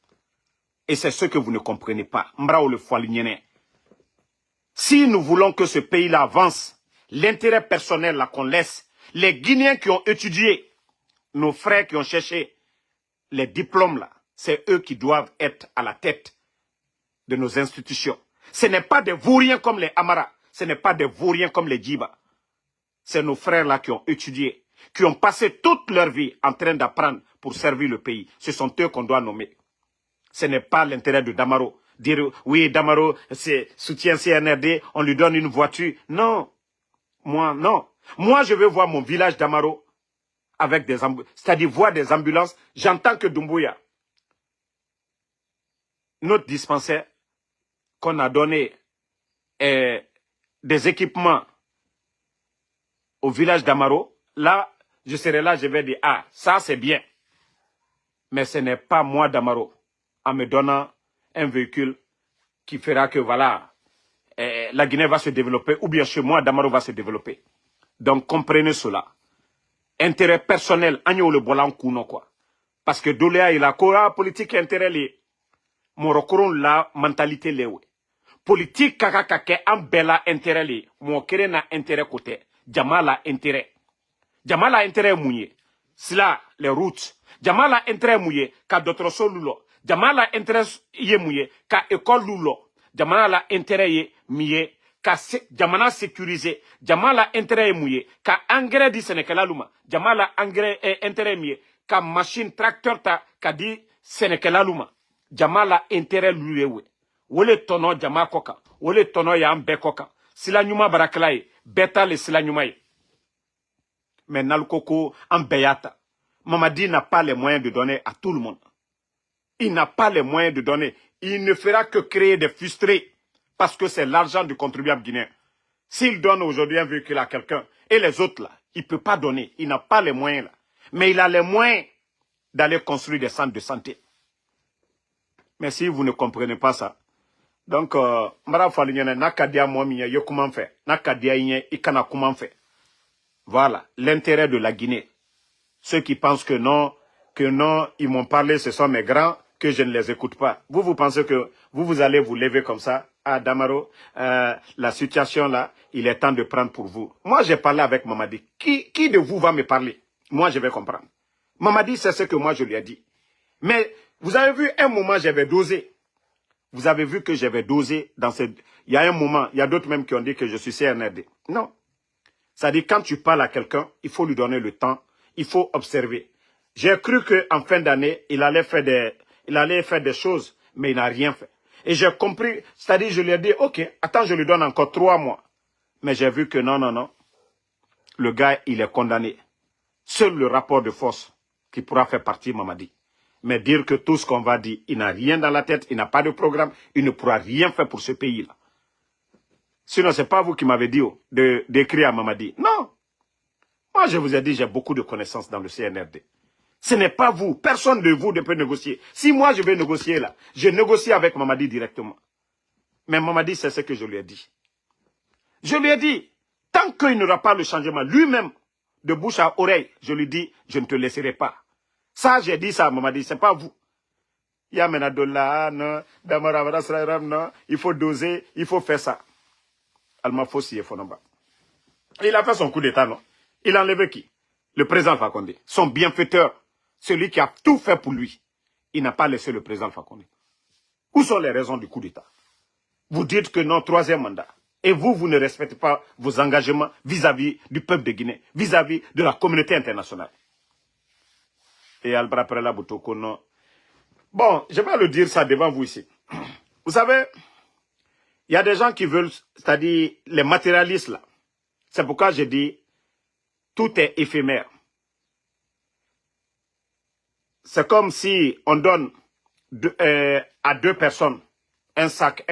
Et c'est ce que vous ne comprenez pas. Mbrao le Foalignene. Si nous voulons que ce pays-là avance, l'intérêt personnel là qu'on laisse, les Guinéens qui ont étudié, nos frères qui ont cherché les diplômes là, c'est eux qui doivent être à la tête de nos institutions. Ce n'est pas des vauriens comme les Amara, ce n'est pas des vauriens comme les Djiba. C'est nos frères là qui ont étudié, qui ont passé toute leur vie en train d'apprendre pour servir le pays. Ce sont eux qu'on doit nommer. Ce n'est pas l'intérêt de Damaro. Dire, oui, Damaro, c'est soutien CNRD, on lui donne une voiture. Non. Moi, non. Moi, je veux voir mon village Damaro avec des ambulances, c'est-à-dire voir des ambulances. J'entends que Doumbouya, notre dispensaire, qu'on a donné des équipements au village d'Amaro, là, je serai là, je vais dire, ah, ça c'est bien. Mais ce n'est pas moi d'Amaro, en me donnant un véhicule qui fera que, voilà, la Guinée va se développer, ou bien chez moi, Damaro va se développer. Donc, comprenez cela. Intérêt personnel, agneau le bolan kuno quoi. Parce que Doléa il a quoi politique intérêt li. Morokoron la mentalité lewe. Politique kaka kake en bella intérêt li. Mo kere na intérêt côté. Jamala intérêt. Jamala intérêt mouillé. Cela les routes. Jamala intérêt mouillé ka d'autres solulo. Jamala intérêt yé mouillé ka école lulo. Jamala intérêt yé mouillé ka jamana sécurisé. Jamala intérêt mouillé ka engrais di Sénégal luma. Jamala engrais intérêt mouillé ka machine tracteur ta ka di Sénégal luma. Jamala intérêt luyewe. Wole tono jama koka. Wole tono ya ambe koka. Sila nyuma baraklaye. Beta le sila nyuma ye. Mais Nalkoko ambeyata. Mamadi n'a pas les moyens de donner à tout le monde. Il n'a pas les moyens de donner. Il ne fera que créer des frustrés. Parce que c'est l'argent du contribuable guinéen. S'il donne aujourd'hui un véhicule à quelqu'un, et les autres là, il ne peut pas donner. Il n'a pas les moyens là. Mais il a les moyens d'aller construire des centres de santé. Mais si vous ne comprenez pas ça, donc, Mara Falignane, Nakadia Momiya, yo comment faire? Nakadia Yen, Ikana comment faire? Voilà, l'intérêt de la Guinée. Ceux qui pensent que non, ils m'ont parlé, ce sont mes grands, que je ne les écoute pas. Vous pensez que vous allez vous lever comme ça? Ah, Damaro, la situation là, il est temps de prendre pour vous. Moi, j'ai parlé avec Mamadi. Qui de vous va me parler? Moi, je vais comprendre. Mamadi, c'est ce que moi, je lui ai dit. Mais, vous avez vu, un moment, j'avais dosé. Vous avez vu que j'avais dosé dans cette... Il y a un moment, il y a d'autres même qui ont dit que je suis CNRD. Non. C'est-à-dire, quand tu parles à quelqu'un, il faut lui donner le temps, il faut observer. J'ai cru qu'en fin d'année, il allait faire des choses, mais il n'a rien fait. Et j'ai compris, c'est-à-dire, je lui ai dit, ok, attends, je lui donne encore 3 mois. Mais j'ai vu que non. Le gars, il est condamné. Seul le rapport de force qui pourra faire partie, Mamadi. Mais dire que tout ce qu'on va dire, il n'a rien dans la tête, il n'a pas de programme, il ne pourra rien faire pour ce pays-là. Sinon, ce n'est pas vous qui m'avez dit d'écrire à Mamadi. Non. Moi, je vous ai dit, j'ai beaucoup de connaissances dans le CNRD. Ce n'est pas vous. Personne de vous ne peut négocier. Si moi, je vais négocier là, je négocie avec Mamadi directement. Mais Mamadi, c'est ce que je lui ai dit. Je lui ai dit, tant qu'il n'aura pas le changement lui-même, de bouche à oreille, je lui dis, je ne te laisserai pas. Ça, j'ai dit ça à Mamadi, ce n'est pas vous. Yamenadola, non, Damara, non, il faut doser, il faut faire ça. Alma Fossi et Fonamba. Il a fait son coup d'état, non? Il a enlevé qui? Le président Fakonde. Son bienfaiteur, celui qui a tout fait pour lui. Il n'a pas laissé le président Fakonde. Où sont les raisons du coup d'état? Vous dites que non, troisième mandat. Et vous, vous ne respectez pas vos engagements vis-à-vis du peuple de Guinée, vis-à-vis de la communauté internationale. Et Albra Prela Boutoko, non. Bon, je vais le dire ça devant vous ici. Vous savez, il y a des gens qui veulent, c'est-à-dire les matérialistes là. C'est pourquoi je dis, tout est éphémère. C'est comme si on donne à deux personnes un sac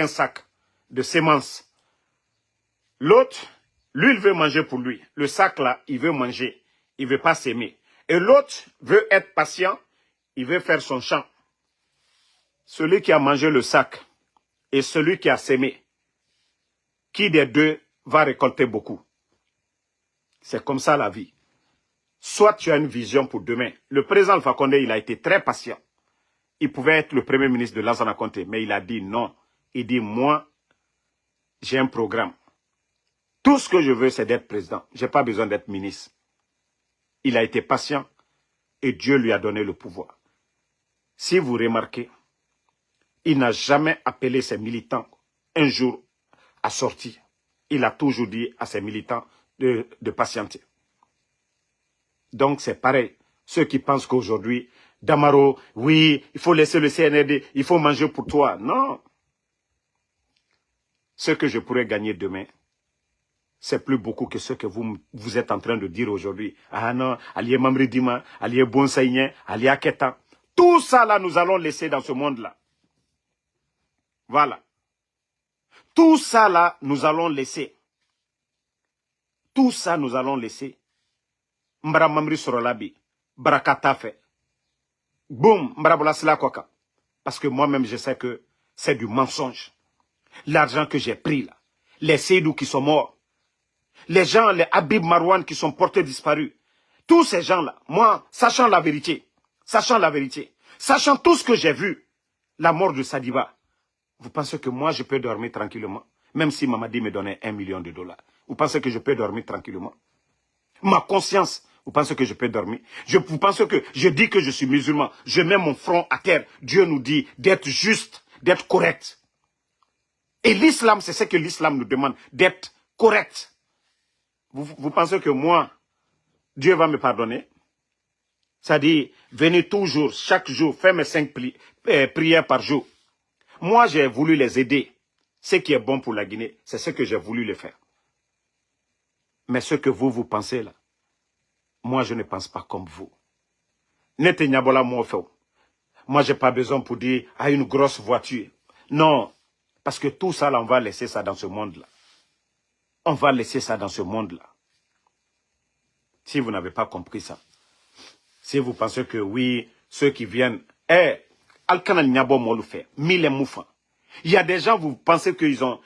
de semences. L'autre, lui, il veut manger pour lui. Le sac là, il veut manger. Il ne veut pas s'aimer. Et l'autre veut être patient. Il veut faire son champ. Celui qui a mangé le sac et celui qui a sémé, qui des deux va récolter beaucoup? C'est comme ça la vie. Soit tu as une vision pour demain. Le président Alpha Condé, il a été très patient. Il pouvait être le premier ministre de Lansana Conté, mais il a dit non. Il dit, moi, j'ai un programme. Tout ce que je veux, c'est d'être président. Je n'ai pas besoin d'être ministre. Il a été patient et Dieu lui a donné le pouvoir. Si vous remarquez, il n'a jamais appelé ses militants un jour à sortir. Il a toujours dit à ses militants de patienter. Donc c'est pareil. Ceux qui pensent qu'aujourd'hui, Damaro, oui, il faut laisser le CNRD, il faut manger pour toi. Non. Ce que je pourrais gagner demain, c'est plus beaucoup que ce que vous êtes en train de dire aujourd'hui. Ah non, Alié Mamridima, Alié Bonsaïnien, Alié Aketan. Tout ça là, nous allons laisser dans ce monde-là. Voilà. Tout ça là, nous allons laisser. Tout ça, nous allons laisser. Mbra Mamri Sorolabi, Brakata fait. Boum, Mbra Bolasila Kwaka. Parce que moi-même, je sais que c'est du mensonge. L'argent que j'ai pris là, les Seydou qui sont morts, les gens, les Habib Marouane qui sont portés disparus, tous ces gens-là, moi, sachant la vérité, sachant tout ce que j'ai vu, la mort de Sadiba, vous pensez que moi, je peux dormir tranquillement, même si Mamadi me donnait $1 million? Vous pensez que je peux dormir tranquillement? Ma conscience, vous pensez que je peux dormir? Vous pensez que je dis que je suis musulman, je mets mon front à terre. Dieu nous dit d'être juste, d'être correct. Et l'islam, c'est ce que l'islam nous demande, d'être correct. Vous pensez que moi, Dieu va me pardonner? C'est-à-dire, venez toujours, chaque jour, faire mes 5 prières par jour. Moi, j'ai voulu les aider. Ce qui est bon pour la Guinée, c'est ce que j'ai voulu les faire. Mais ce que vous pensez là, moi, je ne pense pas comme vous. Moi, je n'ai pas besoin pour dire, ah, une grosse voiture. Non, parce que tout ça, là, on va laisser ça dans ce monde-là. On va laisser ça dans ce monde-là. Si vous n'avez pas compris ça, si vous pensez que oui, ceux qui viennent, il y a des gens, vous pensez qu'ils ont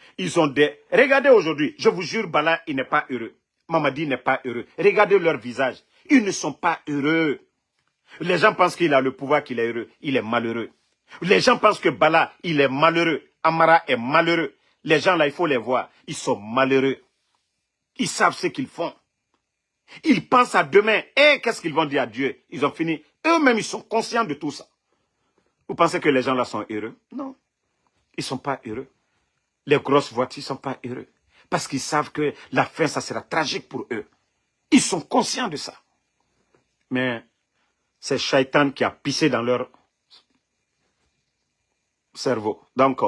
des... Regardez aujourd'hui, je vous jure, Bala, il n'est pas heureux. Mamadi n'est pas heureux. Regardez leur visage. Ils ne sont pas heureux. Les gens pensent qu'il a le pouvoir, qu'il est heureux. Il est malheureux. Les gens pensent que Bala, il est malheureux. Amara est malheureux. Les gens là, il faut les voir. Ils sont malheureux. Ils savent ce qu'ils font. Ils pensent à demain. Et qu'est-ce qu'ils vont dire à Dieu? Ils ont fini. Eux-mêmes, ils sont conscients de tout ça. Vous pensez que les gens là sont heureux? Non. Ils ne sont pas heureux. Les grosses voitures ne sont pas heureux. Parce qu'ils savent que la fin, ça sera tragique pour eux. Ils sont conscients de ça. Mais c'est Shaitan qui a pissé dans leur cerveau. Donc,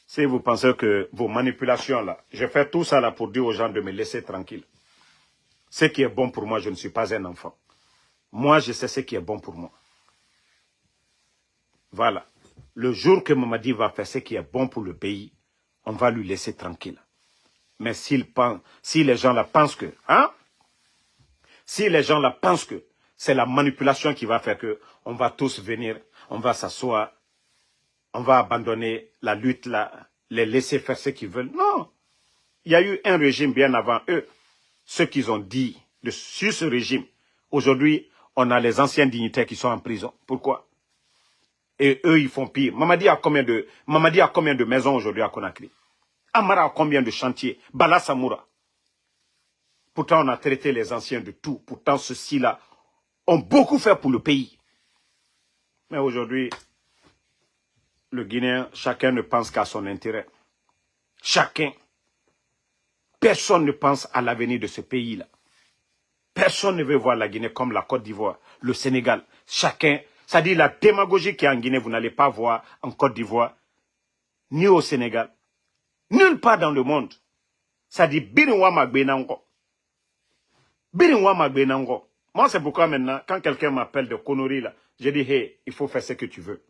si vous pensez que vos manipulations là, je fais tout ça là pour dire aux gens de me laisser tranquille. Ce qui est bon pour moi, je ne suis pas un enfant. Moi, je sais ce qui est bon pour moi. Voilà. Le jour que Mamadi va faire ce qui est bon pour le pays, on va lui laisser tranquille. Mais si les gens là pensent que, si les gens là pensent que c'est la manipulation qui va faire que on va tous venir, on va s'asseoir, on va abandonner la lutte là, les laisser faire ce qu'ils veulent. Non. Il y a eu un régime bien avant eux. Ce qu'ils ont dit sur ce régime. Aujourd'hui, on a les anciens dignitaires qui sont en prison. Pourquoi? Et eux, ils font pire. Mamadi a combien de maisons aujourd'hui à Conakry? Amara a combien de chantiers? Bala Samoura. Pourtant, on a traité les anciens de tout. Pourtant, ceux-ci-là ont beaucoup fait pour le pays. Mais aujourd'hui, le Guinéen, chacun ne pense qu'à son intérêt. Chacun. Personne ne pense à l'avenir de ce pays-là. Personne ne veut voir la Guinée comme la Côte d'Ivoire, le Sénégal. Chacun, c'est-à-dire la démagogie qui est en Guinée, vous n'allez pas voir en Côte d'Ivoire, ni au Sénégal, nulle part dans le monde. C'est-à-dire, Birinwa Magbenango. Birinwa Magbenango. Moi, c'est pourquoi maintenant, quand quelqu'un m'appelle de conneries, là, je dis, hey, il faut faire ce que tu veux.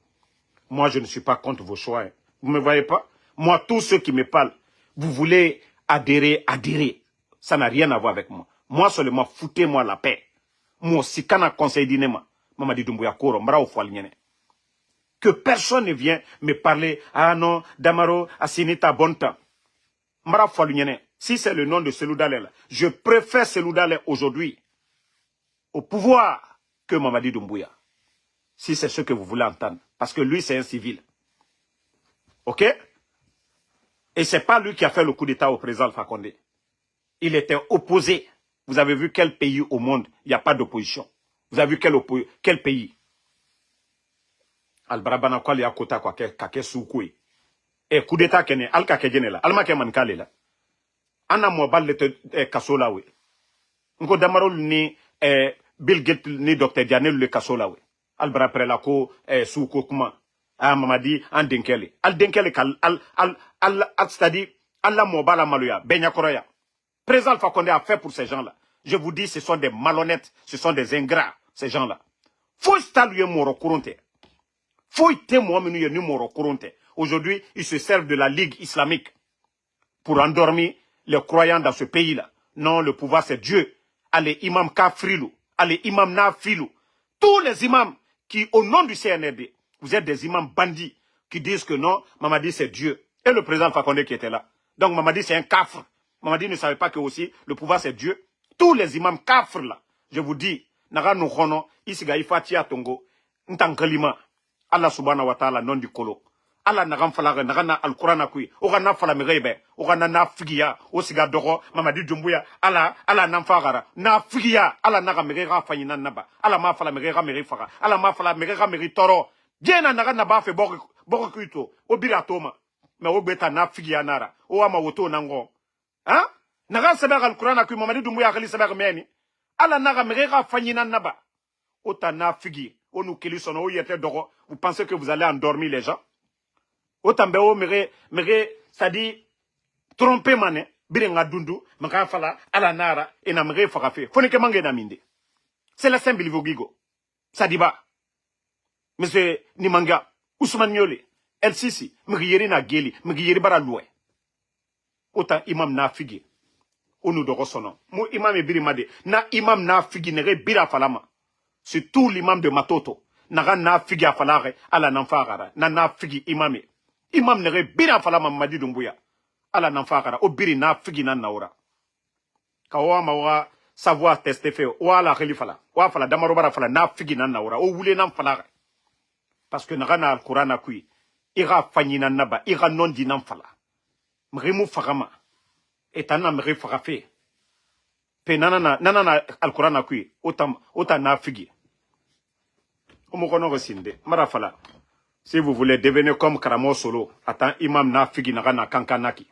Moi, je ne suis pas contre vos choix. Hein. Vous ne me voyez pas? Moi, tous ceux qui me parlent, vous voulez adhérer. Ça n'a rien à voir avec moi. Moi seulement, foutez-moi la paix. Moi aussi, quand on conseille d'inema, Mamadi Doumbouya Koro, Mra Oufoualignene. Que personne ne vienne me parler, ah non, Damaro, Asinita, bon temps. Mra Oufoualignene. Si c'est le nom de Seloudalé, je préfère Seloudalé aujourd'hui au pouvoir que Mamadi Doumbouya. Si c'est ce que vous voulez entendre. Parce que lui, c'est un civil. Ok? Et c'est pas lui qui a fait le coup d'État au président Alpha Condé. Il était opposé. Vous avez vu quel pays au monde, il n'y a pas d'opposition. Vous avez vu quel pays? Al-Barabana kwa liya kota kwa kake soukoué. Et coup d'État kene, al-kake gene la, al-make mankale la. Ana mwabal lete kasola we. Nko damarol ni Bill Gates ni Dr. Dianel le kasola we. Al-Bara pre la ko soukou kuma. Ah, Mamadi, an denkele. Al denkele kal, c'est-à-dire, Allah mwabala maluya, benya koroya. Président Alpha Condé a fait pour ces gens-là. Je vous dis, ce sont des malhonnêtes, ce sont des ingrats, ces gens-là. Faut staluer moro couronte. Faut témoin menu moro couronte. Aujourd'hui, ils se servent de la Ligue islamique pour endormir les croyants dans ce pays-là. Non, le pouvoir c'est Dieu. Allez, imam Kafrilou, allez, imam Nafilou. Tous les imams qui, au nom du CNRD, vous êtes des imams bandits qui disent que non, Mamadi c'est Dieu. Et le président Alpha Condé qui était là. Donc Mamadi c'est un kafre. Mamadi ne savait pas que aussi le pouvoir c'est Dieu. Tous les imams kafres là, je vous dis, naga no khono, isiga ifati atongo, ntankalima, Allah subhanahu wa ta'ala non du kolo. Allah naga falaga, naga na al-Qur'an akui, oga na fala mirebe, oga na figia, osiga doro, Mamadi Doumbouya, Allah namfagara, na figia, Allah naga mirega fanyina naba, Allah ma fala mirega mirifaga, Allah ma fala mirega miritoro, jena naga naba fe bokuito, obira toma, me obeta na figia nara, o ama woto nango. Hein? Naga sabak al-Qur'an akui Mamadi Doumbouya khali sabak meni. Ala naga merega fanyina naba. Ota na figi. Onu keli sono o yete dogo. Vous pensez que vous allez endormir les gens? Ota mbeo mere sadi tromper mané. Birenga dundu. Maka fala ala nara. Ena mere fagafe. Foneke mange na minde. C'est la symbole vogigo. Sadiba. Monsieur Nimanga. Ousmane Niolé. El Sisi. Mriyeri na geli. Mriyeri bara loué. Autant imam na figi. Onu dogo sono. Mo imam e biri made. Na imam na figi nere bira falama. C'est tout l'imam de Matoto. Naga na figi a falare. Ala nanfagara. Na figi imame. Imam nere bira falama Mamadi Doumbouya. Ala nanfagara. O biri na figi na naura. Kawa mawa savoir tester fait. Wa la khalifala. Wa fala damaro bara fala na figi na naura. O wule nan falare. Parce que naga na al-Qur'an akui. Ira fanyina naba. Ira non di nan fala. Mrimu fagama. Etana mri fagafe. Pe nana al-Qur'an akui. Ota na figi. Omokono resinde. Marafala. Si vous voulez devenir comme Karamo Solo. Atan imam na figi naga na kankanaki.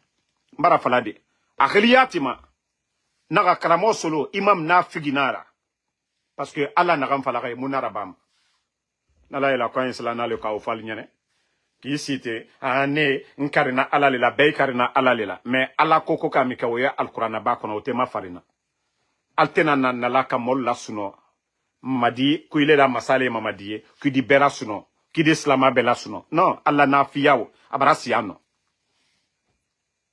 Marafala de. Akhliyatima. Naga Karamo Solo. Imam na figi nara. Parce que Allah naga mfalaka munara bam. Nala ila kwa insala na le ka ofal nyane. Qui cite ane nkarina alalela bay karina alalela mais ala koko ka mikawoya alqur'ana ba kono tema farina altena na la kamol la suno madi ku ile la masale mamadi ku di bera suno ki di islama bela suno non alla na fiyawo abarasiano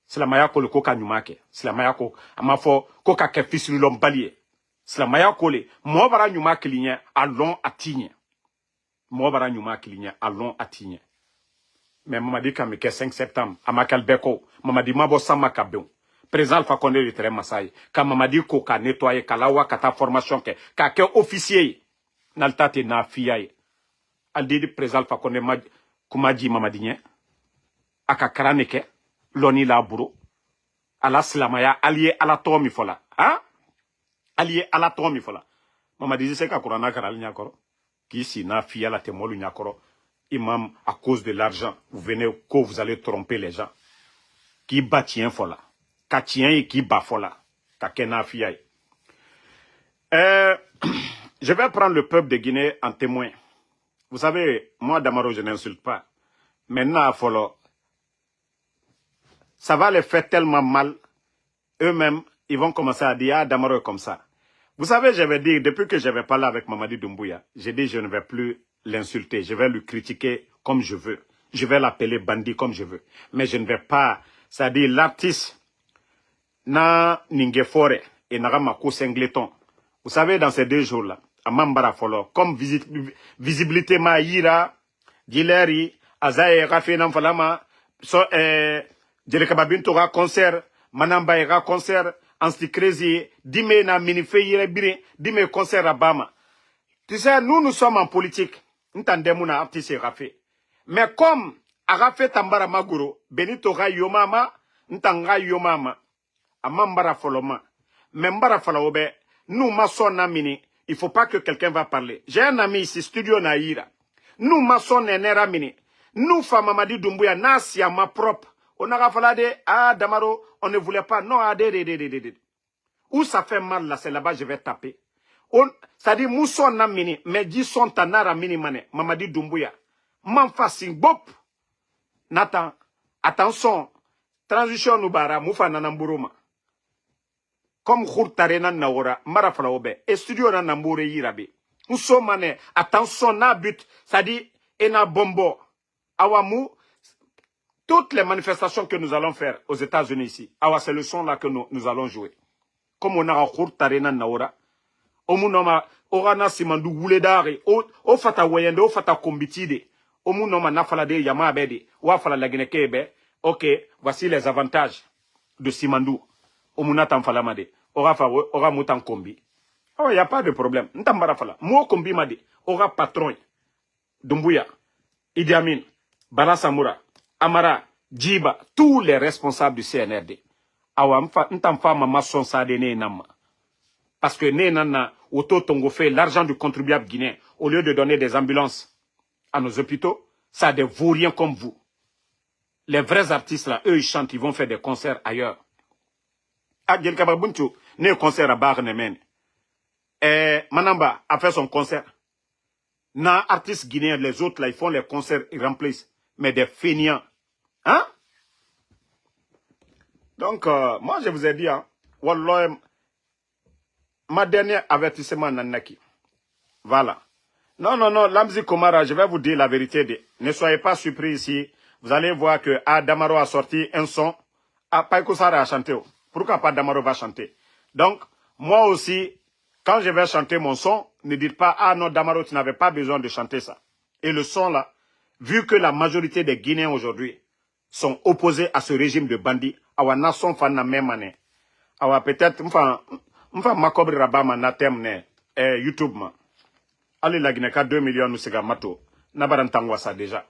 islama yako le koka nyumake islama yako amafo koka ke fisulu lombalie islama yako le mo bara nyumake linya alon atinye mo bara nyumake linya alon atinye. Mais Mamadi Kamike 5 septembre, à Makalbeko, Mamadi Mabo Samakabon. Président Alpha Condé de Terre Massaï. Quand Mamadi Koka nettoyé, Kalawa, Kata formation, Kake officier, Naltate na fiaye. Aldidi Prezal Fakone Kumaji Mamadinye, Aka Karaneke, Loni Laburo, Ala Slamaya, allié à la Tomi Fola. Hein? Allié à la Tomi Fola. Mamadi c'est Kakurana Karal Nyakoro, qui si na fia la temolu Nyakoro, imam, à cause de l'argent, vous venez, que vous allez tromper les gens. Qui batient Fola. Katien et qui bat Fola. Kakena Fiaï. Je vais prendre le peuple de Guinée en témoin. Vous savez, moi, Damaro, je n'insulte pas. Maintenant, Folo, ça va les faire tellement mal. Eux-mêmes, ils vont commencer à dire, ah, Damaro est comme ça. Vous savez, je vais dire, depuis que je vais parler avec Mamadi Doumbouya, j'ai dit, je ne vais plus l'insulter. Je vais lui critiquer comme je veux. Je vais l'appeler bandit comme je veux. Mais je ne vais pas, c'est-à-dire l'artiste, na Ningefore et Naramako Singleton. Vous savez, dans ces 2 jours-là, à Mambara Folo, comme visibilité Maïra, Dileri, Azae, Rafenam Falama, Djelekababin Tora concert, Manamba Era concert, Ansti Crazy, Dime na Minifeire Bire, Dime concert à Bama. Tu sais, nous sommes en politique. Nous t'endemons à artiste Rafé. Mais comme Arafé Tambara Maguro, Benito Ra Yomama, Ntanga Yomama, à Mambara Foloma, Membara Falaobe, nous, maçons Namini, il ne faut pas que quelqu'un va parler. J'ai un ami ici, Studio Naïra. Nous, maçons Nenera Mini. Nous, Famamadi Doumbouya, Nasia, ma propre. On a rafalé, ah, Damaro, on ne voulait pas. Non, ah, où ça fait mal, là, c'est là-bas, je vais taper. Ça dit, Mousson Namini, mais dis son tanara mini mané, Mamadi Doumbouya. Manfasing, bop. Nathan, attention, transition Nubara, Moufa Nanamburuma. Comme Khourtarena Naora, Maraflaobe, et studio Nanamboure Yirabe. Nous sommes mané, attention, na but, ça dit, ena bombo. Awamu, toutes les manifestations que nous allons faire aux États-Unis ici, awa, c'est le son là que nous allons jouer. Comme on a Khourtarena Naora, Omunoma, Orana Simandu Wuledare, O Fata Wayende, O Fata Kombitide, Omunoma Nafalade Yama Abede, Wafala Laginekebe, ok, voici les avantages de Simandou. Omunatan Falamade, Ora Moutan Kombi. Oh, il n'y a pas de problème. Ntambara Fala, Mo Kombi Made, Ora Patron, Doumbouya, Idi Amin, Bala Samoura, Amara, Djiba, tous les responsables du CNRD. Awa Ntamfa Mama son Sade Ne Nama. Parce que Ne Nana, Oto Tongo fait l'argent du contribuable guinéen, au lieu de donner des ambulances à nos hôpitaux, ça a des vauriens comme vous. Les vrais artistes là, eux ils chantent, ils vont faire des concerts ailleurs. Adjel Kababunchu, né concert à Barnemen. Manamba a fait son concert. Na artistes guinéens, les autres là, ils font les concerts, ils remplissent. Mais des feignants. Hein? Donc, moi je vous ai dit, hein, Wallah, ma dernière avertissement Nanaki. Voilà. Non, Lamzi Komara, je vais vous dire la vérité. Ne soyez pas surpris ici. Vous allez voir que Damaro a sorti un son. Paikosara a chanté. Pourquoi pas Damaro va chanter? Donc, moi aussi, quand je vais chanter mon son, ne dites pas, ah non, Damaro, tu n'avais pas besoin de chanter ça. Et le son là, vu que la majorité des Guinéens aujourd'hui sont opposés à ce régime de bandits, awa nation fan na même année. Awa peut-être, m'fa makobre rabama na temne, YouTube ma. Allez la Guinée, 2 millions nous sega mato. Nabarantangwa ça déjà.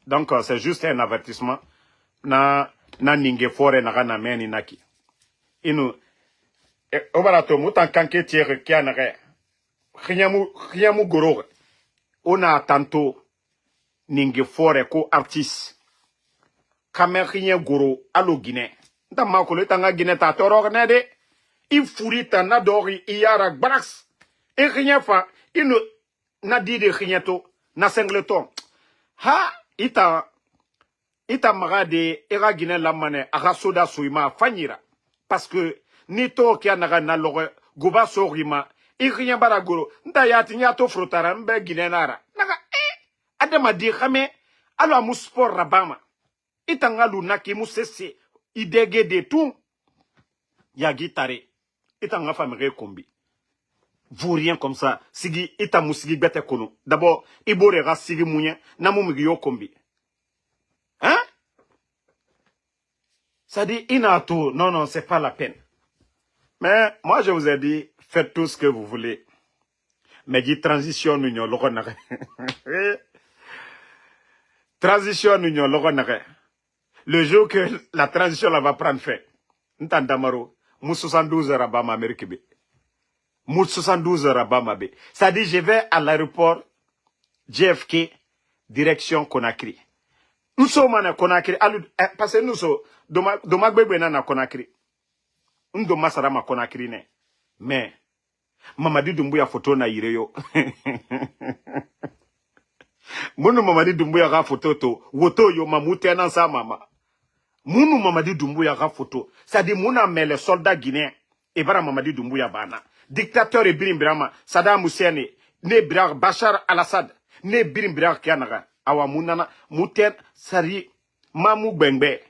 Donc, c'est juste un avertissement. Na ninge fore na gana meni naki. Inu, obarato mutan kanke tiere kianare. Riamu goro. On a tantôt ninge fore ko artiste. Kamerien goro alo Guinée. Nta makolo tanga Guinée ta toror nede. Il fourrit ta nadori iara brax. Et rien fa. Inu, na di de riento. Na sengleton. Ha, ita marade era Guinée lamane arasoda suima fanyira. Parce que nito kia naga na loge goba sorima irien baragoro nda yati nyato frotara mbe Guinée nara naga adama di khame alo amu sport rabama itanga lunaki musese idege de tout ya guitare itanga famere kombi vous rien comme ça sigi ita musigi bete kono d'abord ibore ga sigi munye namu migi kombi hein. Ça dit, inato, non, c'est pas la peine. Mais moi, je vous ai dit, faites tout ce que vous voulez. Mais dit transition, nous Transition union logo nage. Le jour que la transition là va prendre fin. Ntandamaro, mou 72 heures à Bama Amérique B. Mou 72 heures à Bama B. Ça dit je vais à l'aéroport JFK direction Conakry. Nous sommes à Conakry parce que nous sommes Domagbe na Conakry. Nous sommes à Conakry ne. Mais Mamadi Doumbouya photo na ireyo. Mounou Mamadi Doumbouya ga photo to woto yo mamute nan sa mama. Mounou Mamadi Doumbouya ga photo. Ça dit mouna mais les soldats guinéens et bara Mamadi Doumbouya bana. Dictateur Ibrahim Birama, Saddam Hussein, ne Brar Bachar al-Assad, ne Ibrahim Brar Kianaga, awa mounana mouten sari mamou bengbe.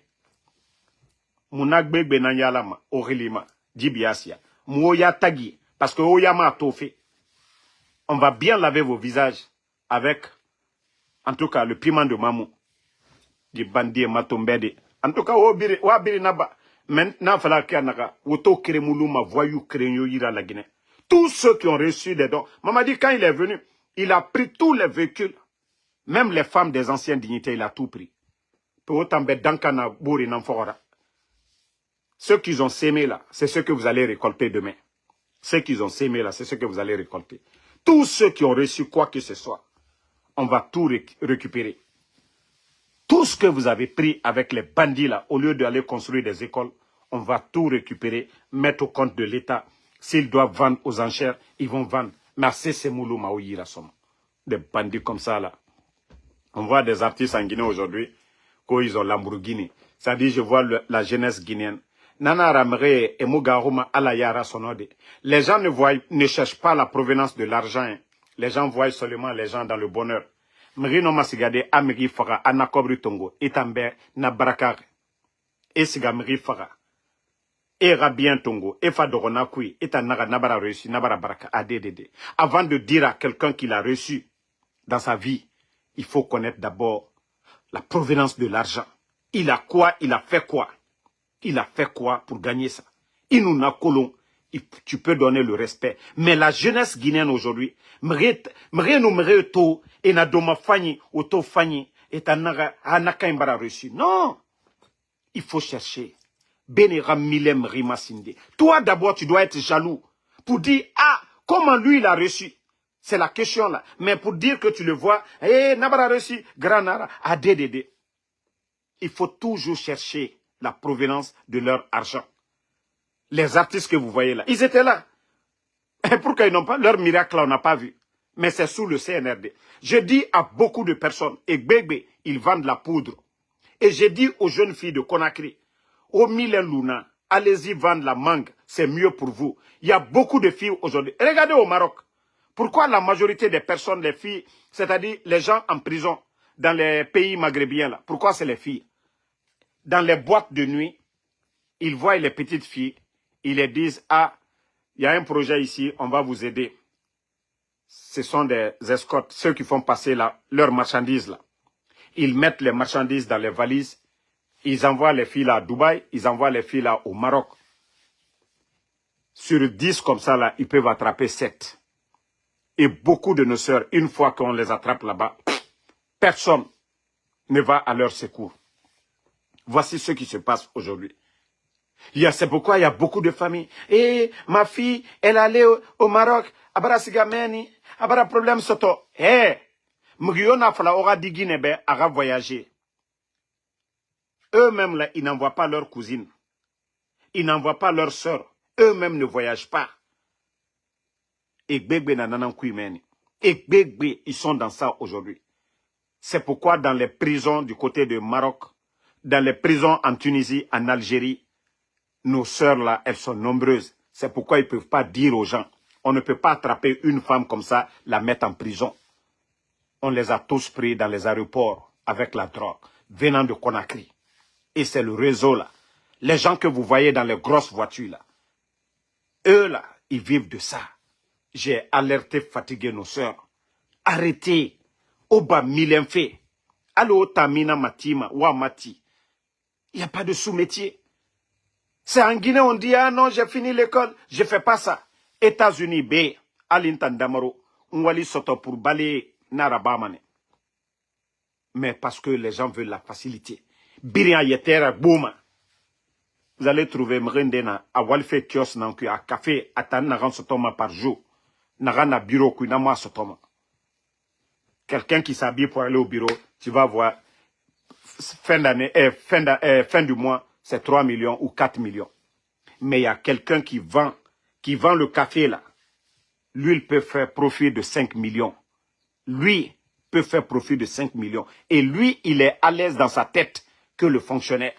Mounagbe benanyalama orilima dibiasia. Mouya tagi parce que oyama tofe. On va bien laver vos visages avec en tout cas le piment de mamou. Du bandit matombede. En tout cas wabiri naba. Maintenant, Woto Kremoulouma, voyou Krenyo Ira la Guinée. Tous ceux qui ont reçu des dons. Mamadi, quand il est venu, il a pris tous les véhicules. Même les femmes des anciennes dignités, il a tout pris. Ceux qu'ils ont sémé là, c'est ce que vous allez récolter demain. Ceux qu'ils ont sémé là, c'est ce que vous allez récolter. Tous ceux qui ont reçu quoi que ce soit, on va tout récupérer. Tout ce que vous avez pris avec les bandits là, au lieu d'aller construire des écoles, on va tout récupérer, mettre au compte de l'État. S'ils doivent vendre aux enchères, ils vont vendre. Mais c'est Moulou Maouira Somme. Des bandits comme ça là. On voit des artistes en Guinée aujourd'hui, qu'ils ont Lamborghini. Ça dit, je vois la jeunesse guinéenne. Nana Ramre et Mugaruma Alayara Sonode. Les gens ne cherchent pas la provenance de l'argent. Hein. Les gens voient seulement les gens dans le bonheur. Mrino masigade amiri faga anakobri tongo etambe na barakar esiga mri faga era bien tongo efa dogona kui etanaga nabara reçu nabara baraka addd. Avant de dire à quelqu'un qu'il a reçu dans sa vie, il faut connaître d'abord la provenance de l'argent. Il a quoi, il a fait quoi? Il a fait quoi pour gagner ça? Il nous n'a colon. Tu peux donner le respect. Mais la jeunesse guinéenne aujourd'hui, et na doma fanyi, auto fanyi, et anaka imbara reçu. Non! Il faut chercher. Benera milem rimasinde. Toi d'abord, tu dois être jaloux. Pour dire, ah, comment lui il a reçu? C'est la question là. Mais pour dire que tu le vois, eh, nabara reçu, granara, addd. Il faut toujours chercher la provenance de leur argent. Les artistes que vous voyez là, ils étaient là. Et pourquoi ils n'ont pas leur miracle là, on n'a pas vu. Mais c'est sous le CNRD. Je dis à beaucoup de personnes, et bébé, ils vendent la poudre. Et j'ai dit aux jeunes filles de Conakry, au Mille Luna, allez-y vendre la mangue, c'est mieux pour vous. Il y a beaucoup de filles aujourd'hui. Regardez au Maroc. Pourquoi la majorité des personnes, les filles, c'est-à-dire les gens en prison, dans les pays maghrébiens là, pourquoi c'est les filles? Dans les boîtes de nuit, ils voient les petites filles, ils les disent, ah, il y a un projet ici, on va vous aider. Ce sont des escortes, ceux qui font passer leurs marchandises là. Ils mettent les marchandises dans les valises, ils envoient les filles là à Dubaï, ils envoient les filles là au Maroc. Sur 10 comme ça là, ils peuvent attraper 7. Et beaucoup de nos sœurs, une fois qu'on les attrape là-bas, personne ne va à leur secours. Voici ce qui se passe aujourd'hui. C'est pourquoi il y a beaucoup de familles. Et ma fille, elle allait au Maroc. Abara sigameni, abara problème soto. Eh, Mugiyona fala aura dit Guinée, ara voyager. Eux-mêmes là, ils n'envoient pas leurs cousines. Ils n'envoient pas leurs sœurs. Eux-mêmes ne voyagent pas. Et bébé nanana kuimeni. Et bébé, ils sont dans ça aujourd'hui. C'est pourquoi dans les prisons du côté du Maroc, dans les prisons en Tunisie, en Algérie, nos sœurs là, elles sont nombreuses. C'est pourquoi ils ne peuvent pas dire aux gens. On ne peut pas attraper une femme comme ça, la mettre en prison. On les a tous pris dans les aéroports avec la drogue, venant de Conakry. Et c'est le réseau là. Les gens que vous voyez dans les grosses voitures là. Eux là, ils vivent de ça. J'ai alerté, fatigué nos sœurs. Arrêtez. Oba milenfe. Allo tamina matima, wa mati. Il n'y a pas de sous-métier. C'est en Guinée, on dit, ah non, j'ai fini l'école, je ne fais pas ça. États-Unis, B, Alintandamaro, Nwali Soto pour balayer Narabamane. mais parce que les gens veulent la facilité. Biria yetera bouma. Vous allez trouver Mrendena à Walfe Kios Nanku à café à Tan Naran Sotoma par jour. Naran à bureau Kunama Sotoma. Quelqu'un qui s'habille pour aller au bureau, tu vas voir, fin d'année, fin du mois, c'est 3 millions ou 4 millions. Mais il y a quelqu'un qui vend le café là. Lui, il peut faire profit de 5 millions. Lui peut faire profit de 5 millions. Et lui, il est à l'aise dans sa tête que le fonctionnaire.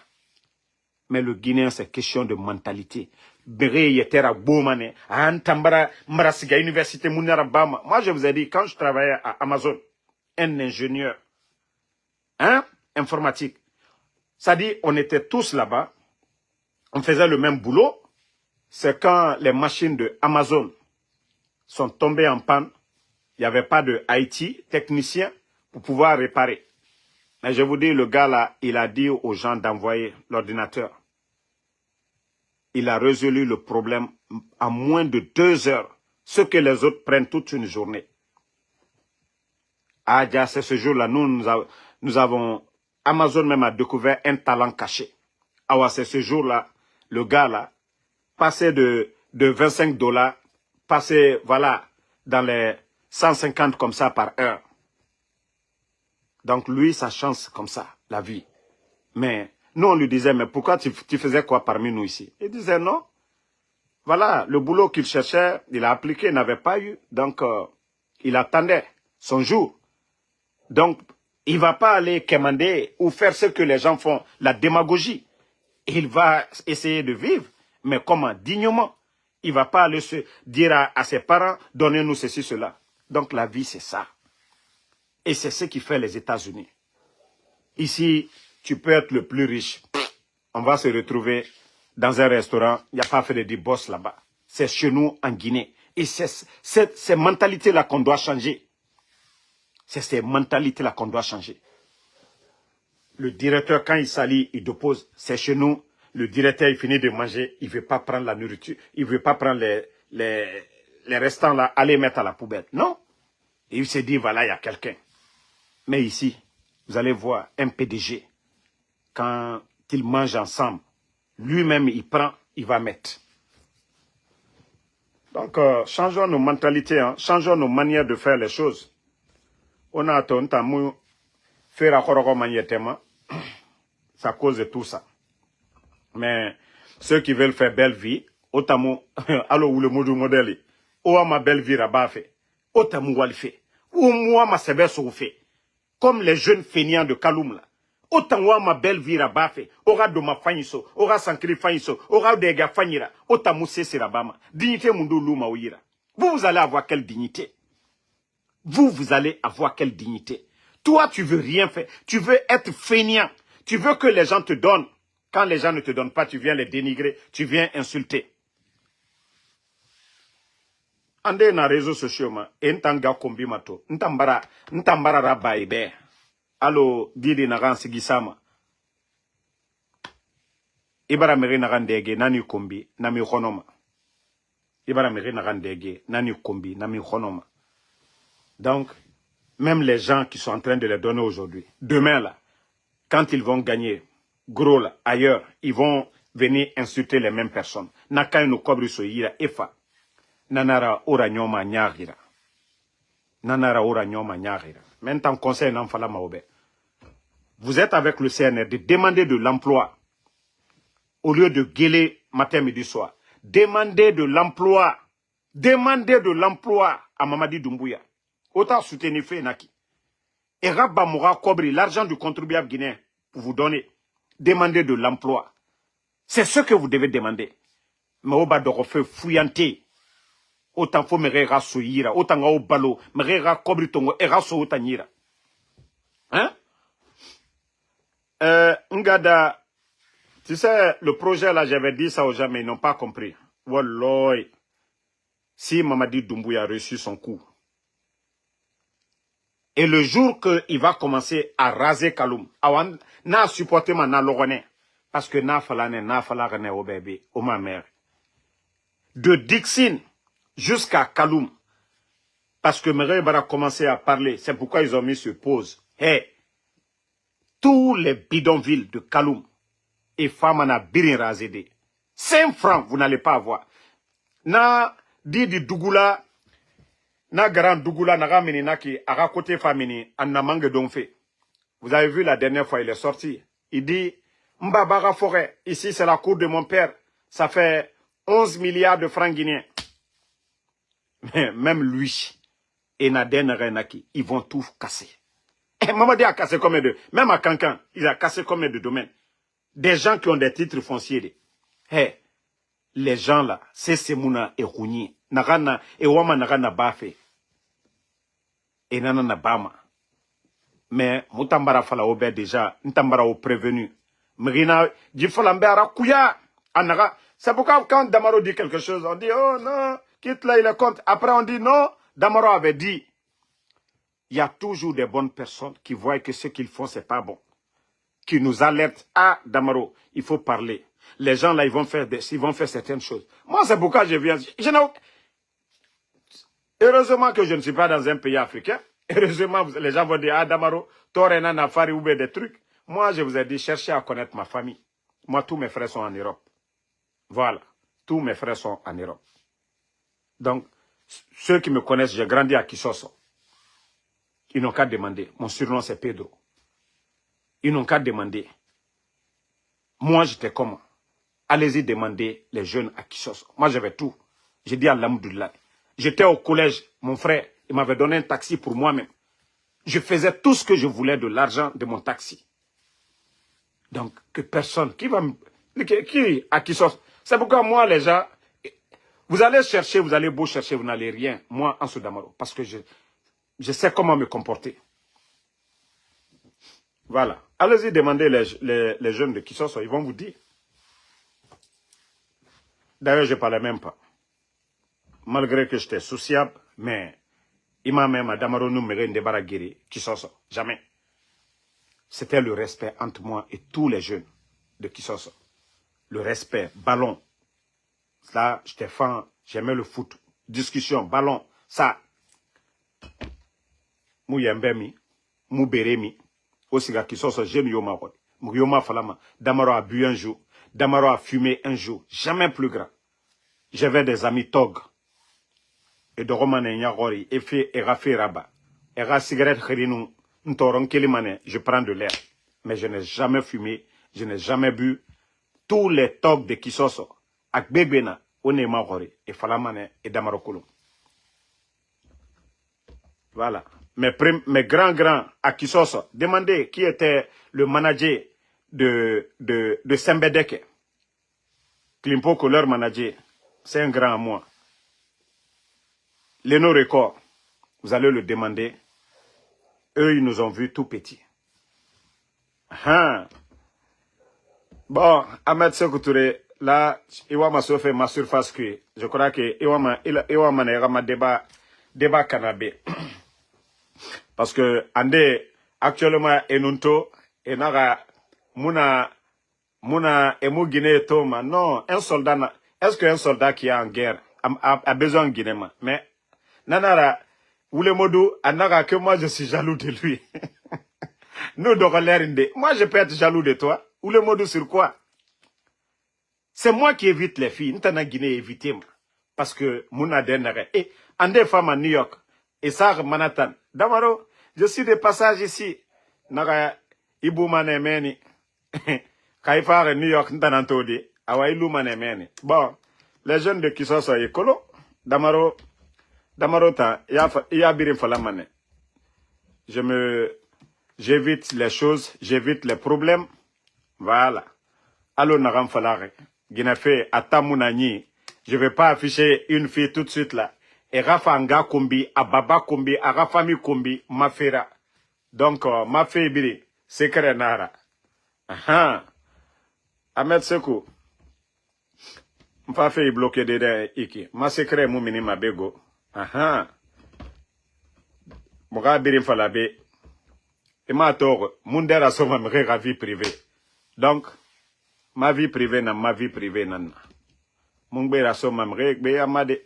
Mais le Guinéen, c'est question de mentalité. Moi, je vous ai dit, quand je travaillais à Amazon, un ingénieur informatique, ça dit, on était tous là-bas, on faisait le même boulot. C'est quand les machines de Amazon sont tombées en panne, il n'y avait pas de IT, technicien, pour pouvoir réparer. Mais je vous dis, le gars là, il a dit aux gens d'envoyer l'ordinateur. Il a résolu le problème en moins de 2 heures, ce que les autres prennent toute une journée. Ah, c'est ce jour-là, nous avons, Amazon même a découvert un talent caché. Ah, c'est ce jour-là, le gars là, passait de $25, passait, voilà, dans les 150 comme ça par heure. Donc lui, sa chance comme ça, la vie. Mais nous, on lui disait, mais pourquoi tu faisais quoi parmi nous ici? Il disait non. Voilà, le boulot qu'il cherchait, il a appliqué, il n'avait pas eu. Donc, il attendait son jour. Donc, il ne va pas aller commander ou faire ce que les gens font, la démagogie. Il va essayer de vivre, mais comment? Dignement. Il ne va pas aller se dire à ses parents, donnez-nous ceci, cela. Donc, la vie, c'est ça. Et c'est ce qui fait les États-Unis. Ici, tu peux être le plus riche. On va se retrouver dans un restaurant. Il n'y a pas fait de boss là-bas. C'est chez nous en Guinée. Et c'est ces mentalités-là qu'on doit changer. C'est ces mentalités-là qu'on doit changer. Le directeur, quand il s'allie, il dépose. C'est chez nous. Le directeur, il finit de manger. Il ne veut pas prendre la nourriture. Il ne veut pas prendre les restants là, aller mettre à la poubelle. Non. Et il s'est dit, voilà, il y a quelqu'un. Mais ici, vous allez voir un PDG, quand ils mangent ensemble, lui-même, il prend, il va mettre. Donc, changeons nos mentalités, hein, changeons nos manières de faire les choses. On a attendu à faire la magnétement, c'est à cause de tout ça. Mais ceux qui veulent faire belle vie, autant alors où le mot du modèle, ou ma belle vie là-bas fait, autant moi le fait, ou moi ma sebe fait. Comme les jeunes feignants de Kaloum là. Autant moi ma belle vie là-bas fait. Aura de ma fanyiso, aura sankri fanyiso, aura de ga fanyira. Autant mousse c'est là-bas. Dignité mundo luma ouira. Vous allez avoir quelle dignité? Vous allez avoir quelle dignité? Toi, tu veux rien faire. Tu veux être feignant. Tu veux que les gens te donnent. Quand les gens ne te donnent pas, tu viens les dénigrer. Tu viens insulter. Ande na réseaux sociaux ma entanga kombi mato ntambara raba ibe alo didi na sigi sama ibara meri na ndege nani kombi na mi khonoma ibara meri na ndege nani kombi na mi khonoma. Donc même les gens qui sont en train de les donner aujourd'hui, demain là, quand ils vont gagner gros là ailleurs, ils vont venir insulter les mêmes personnes. Nakai no kobri so yira efa. Nanara ora nyoma nyagira. Nanara ora nyoma nyagira. Maintenant, conseil n'enfala maobe. Vous êtes avec le CNR de demander de l'emploi au lieu de gueuler matin, midi, soir. Demandez de l'emploi. Demandez de l'emploi à Mamadi Doumbouya. Autant soutenir Fenaki. Et Rabba Moura Kobri, l'argent du contribuable guinéen, pour vous donner. Demandez de l'emploi. C'est ce que vous devez demander. Mais au bas de refaire fouillanter. Autant faut me rera soyira, autant au balo, me rera cobritongo, et raso autanira. Hein? Ngada, tu sais, le projet là, j'avais dit ça aux gens, mais ils n'ont pas compris. Wallah, si Mamadi Doumbouya a reçu son coup, et le jour qu'il va commencer à raser Kaloum, awan, n'a supporté ma na lorone, parce que n'a falane au bébé, au ma mère. De Dixine, jusqu'à Kaloum. Parce que Méré a commencé à parler. C'est pourquoi ils ont mis sur pause. Hey, tous les bidonvilles de Kaloum et Famana Birin Razede. 5 francs, vous n'allez pas avoir. Na Didi Dougoula, na Garan Dougoula, na Ramini Naki, à côté Famini, en Namangue Donfe. Vous avez vu la dernière fois, il est sorti. Il dit, Mbabara Forêt, ici c'est la cour de mon père. Ça fait 11 milliards de francs guinéens. Mais même lui et Naden Renaki, ils vont tout casser. Et Mamadi a cassé combien de... Même à Cancan, il a cassé combien de domaines. Des gens qui ont des titres fonciers. Hey, les gens là, c'est Semouna et Rouni. Nagana et Wama Nagana Bafe. Et Nana Bama. Mais Moutambara Fala Ober déjà, Ntambara au prévenu. Mrina, Djifalambera Kouya. Anaga. C'est pourquoi quand Damaro dit quelque chose, on dit, oh non, quitte là, il est contre. Après on dit non, Damaro avait dit. Il y a toujours des bonnes personnes qui voient que ce qu'ils font, c'est pas bon. Qui nous alertent. Ah, Damaro, il faut parler. Les gens là, ils vont faire certaines choses. Moi, c'est pourquoi je viens. Heureusement que je ne suis pas dans un pays africain. Heureusement, les gens vont dire, ah, Damaro, Torena Nafari ou des trucs. Moi, je vous ai dit, cherchez à connaître ma famille. Moi, tous mes frères sont en Europe. Voilà. Tous mes frères sont en Europe. Donc, ceux qui me connaissent, j'ai grandi à Kisoso. Ils n'ont qu'à demander. Mon surnom, c'est Pedro. Ils n'ont qu'à demander. Moi, j'étais comment? Allez-y demander les jeunes à Kisoso. Moi, j'avais tout. J'ai dit à l'Amdoullah. J'étais au collège. Mon frère, il m'avait donné un taxi pour moi-même. Je faisais tout ce que je voulais de l'argent de mon taxi. Donc, que personne, qui à Kisoso? C'est pourquoi moi, les gens, vous allez chercher, vous allez beau chercher, vous n'allez rien. Moi, en Soudamaro. Parce que je sais comment me comporter. Voilà. Allez-y demander les jeunes de Kisoso, ils vont vous dire. D'ailleurs, je ne parlais même pas. Malgré que j'étais sociable, mais il m'a même à Damaro nous me débarraguer Kisoso. Jamais. C'était le respect entre moi et tous les jeunes de Kisoso. Le respect, ballon. Là, j'étais fan, j'aimais le foot. Discussion, ballon, ça. Mou yembemi, mou beremi. Aussi gars qui sont jeune yoma quoi. Mou yoma falama. Damaro a bu un jour. Damaro a fumé un jour. Jamais plus grand. J'avais des amis tog. Et de romane nyagori. Et fait et rafé rabat. Et ra cigarette kherinou. Ntoron kelimane. Je prends de l'air. Mais je n'ai jamais fumé. Je n'ai jamais bu. Tous les togs de Kisoso. Ak bebena. One magori. Et falamane. Et Damaro kolom. Voilà. Mes grands à Kisoso, demandez qui était le manager de Sembedeke. Klimpoko, leur manager, c'est un grand à moi. Leno Record, vous allez le demander. Eux, ils nous ont vus tout petits. Bon, Ahmed Sekoutouré, là, Iwama se fait ma surface cuit. Je crois que Iwama n'est pas débat canabé. Parce que, actuellement, Enunto, Enara, Muna, Emu Guinée, Toma. Non, un soldat, est-ce qu'un soldat qui est en guerre a besoin de Guinée? Mais, Nanara, Oulemodou, Anara, que moi je suis jaloux de lui. Nous, Dorolérinde, moi je peux être jaloux de toi. Oulemodou sur quoi? C'est moi qui évite les filles. N'tana Guinée éviter, moi. Parce que, Mouna Denare, et, Andé femme à New York, et ça, Manhattan. Damaro, je suis de passage ici. Naga Ibu Manemeni. Kaifare New York Ntanantodi. Awa Ilu Manemeni. Bon, les jeunes de Kisoso écolo. Damaro ta, ya birim falamane. J'évite les choses, j'évite les problèmes. Voilà. Allo Naram Falare. Guinéfé, Atamounani. Je vais pas afficher une fille tout de suite là. Et Rafa Anga Kombi, Ababa Kombi, Arafami Kombi, Mafera. Donc, Mafé Biri, Sekre Nara. Ahmed Sekou. Mfa fait bloquer de iki. Ma secret moumini ma bego. Moga Biri Falabe. Et ma tort, Mundera Soma me vie privée. Donc, ma vie privée n'a ma vie privée nan. Mungbe Soma me amade.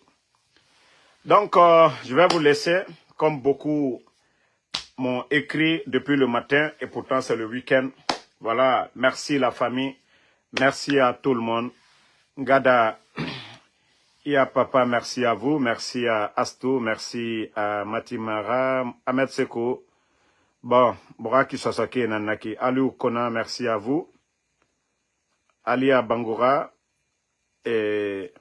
Donc, je vais vous laisser, comme beaucoup m'ont écrit depuis le matin et pourtant c'est le week-end. Voilà, merci la famille, merci à tout le monde. Gada, il y a papa, merci à vous, merci à Astou, merci à Matimara, Ahmed Seko. Bon, Boraki Sosake Nanaki, Aliou Kona, merci à vous. Alia Bangoura et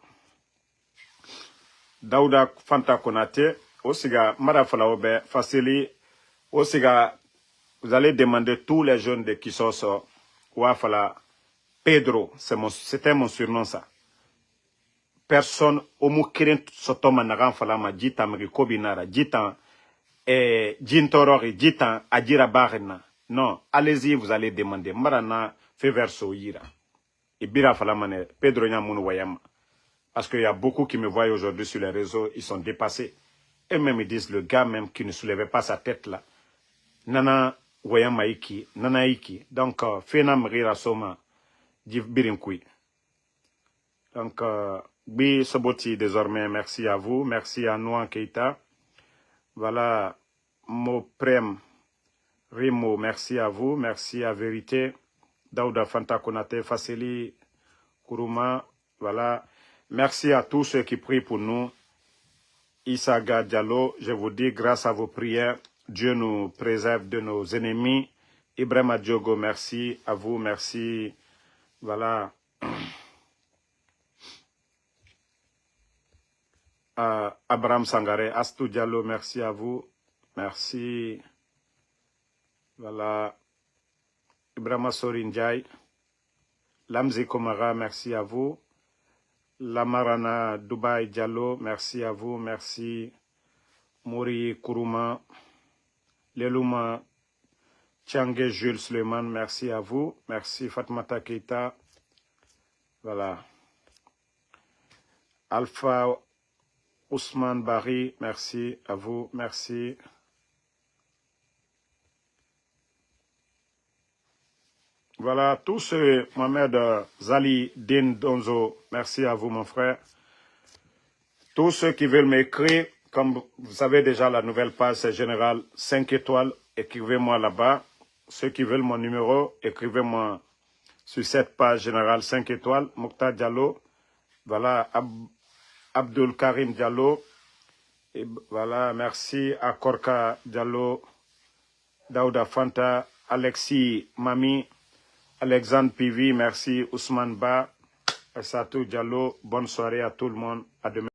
Daouda Fanta Konate, Osiga Marafalaobe, Facili, Osiga, vous allez demander tous les jeunes de Kisoso, Ouafala, Pedro, c'était mon surnom ça. Personne, Omu Kirin Sotoma Naran Falama, Jitam Rikobinara, Jitam, Jintorori, Jitam, Adira Barena. Non, allez-y, vous allez demander. Marana, Feverso Yira. Et Bira Falamane, Pedro Nyamoun Wayama. Parce qu'il y a beaucoup qui me voient aujourd'hui sur les réseaux, ils sont dépassés. Et même ils disent, le gars même qui ne soulevait pas sa tête là, Nana Wayama Iki, Nana Iki. Donc, Fena Mrira Soma, Birinkui. Donc, Bi Soboti désormais, merci à vous, merci à Nouan Keita. Voilà, Moprem Rimo, merci à vous, merci à Vérité. Daouda Fanta Konate, Faseli Kourouma, voilà. Merci à tous ceux qui prient pour nous. Issaga Diallo, je vous dis, grâce à vos prières, Dieu nous préserve de nos ennemis. Ibrahima Diogo, merci à vous, merci. Voilà. Abraham Sangare, Astou Diallo, merci à vous. Merci. Voilà. Ibrahima Sorinjai. Lamzi Komara, merci à vous. Lamarana Dubaï Diallo, merci à vous, merci. Mouri Kourouma, Lelouma Tchangé Jules Suleiman, merci à vous. Merci Fatmata Keita. Voilà. Alpha Ousmane Bari, merci à vous, merci. Voilà, tous ceux, Mohamed Zali Din Donzo, merci à vous mon frère. Tous ceux qui veulent m'écrire, comme vous savez déjà la nouvelle page, c'est Général 5 étoiles, écrivez-moi là-bas. Ceux qui veulent mon numéro, écrivez-moi sur cette page Général 5 étoiles, Mokhtar Diallo, voilà, Abdul Karim Diallo, et voilà, merci à Korka Diallo, Daouda Fanta, Alexis Mami, Alexandre Pivi, merci Ousmane Ba, Satou Diallo, bonne soirée à tout le monde, à demain.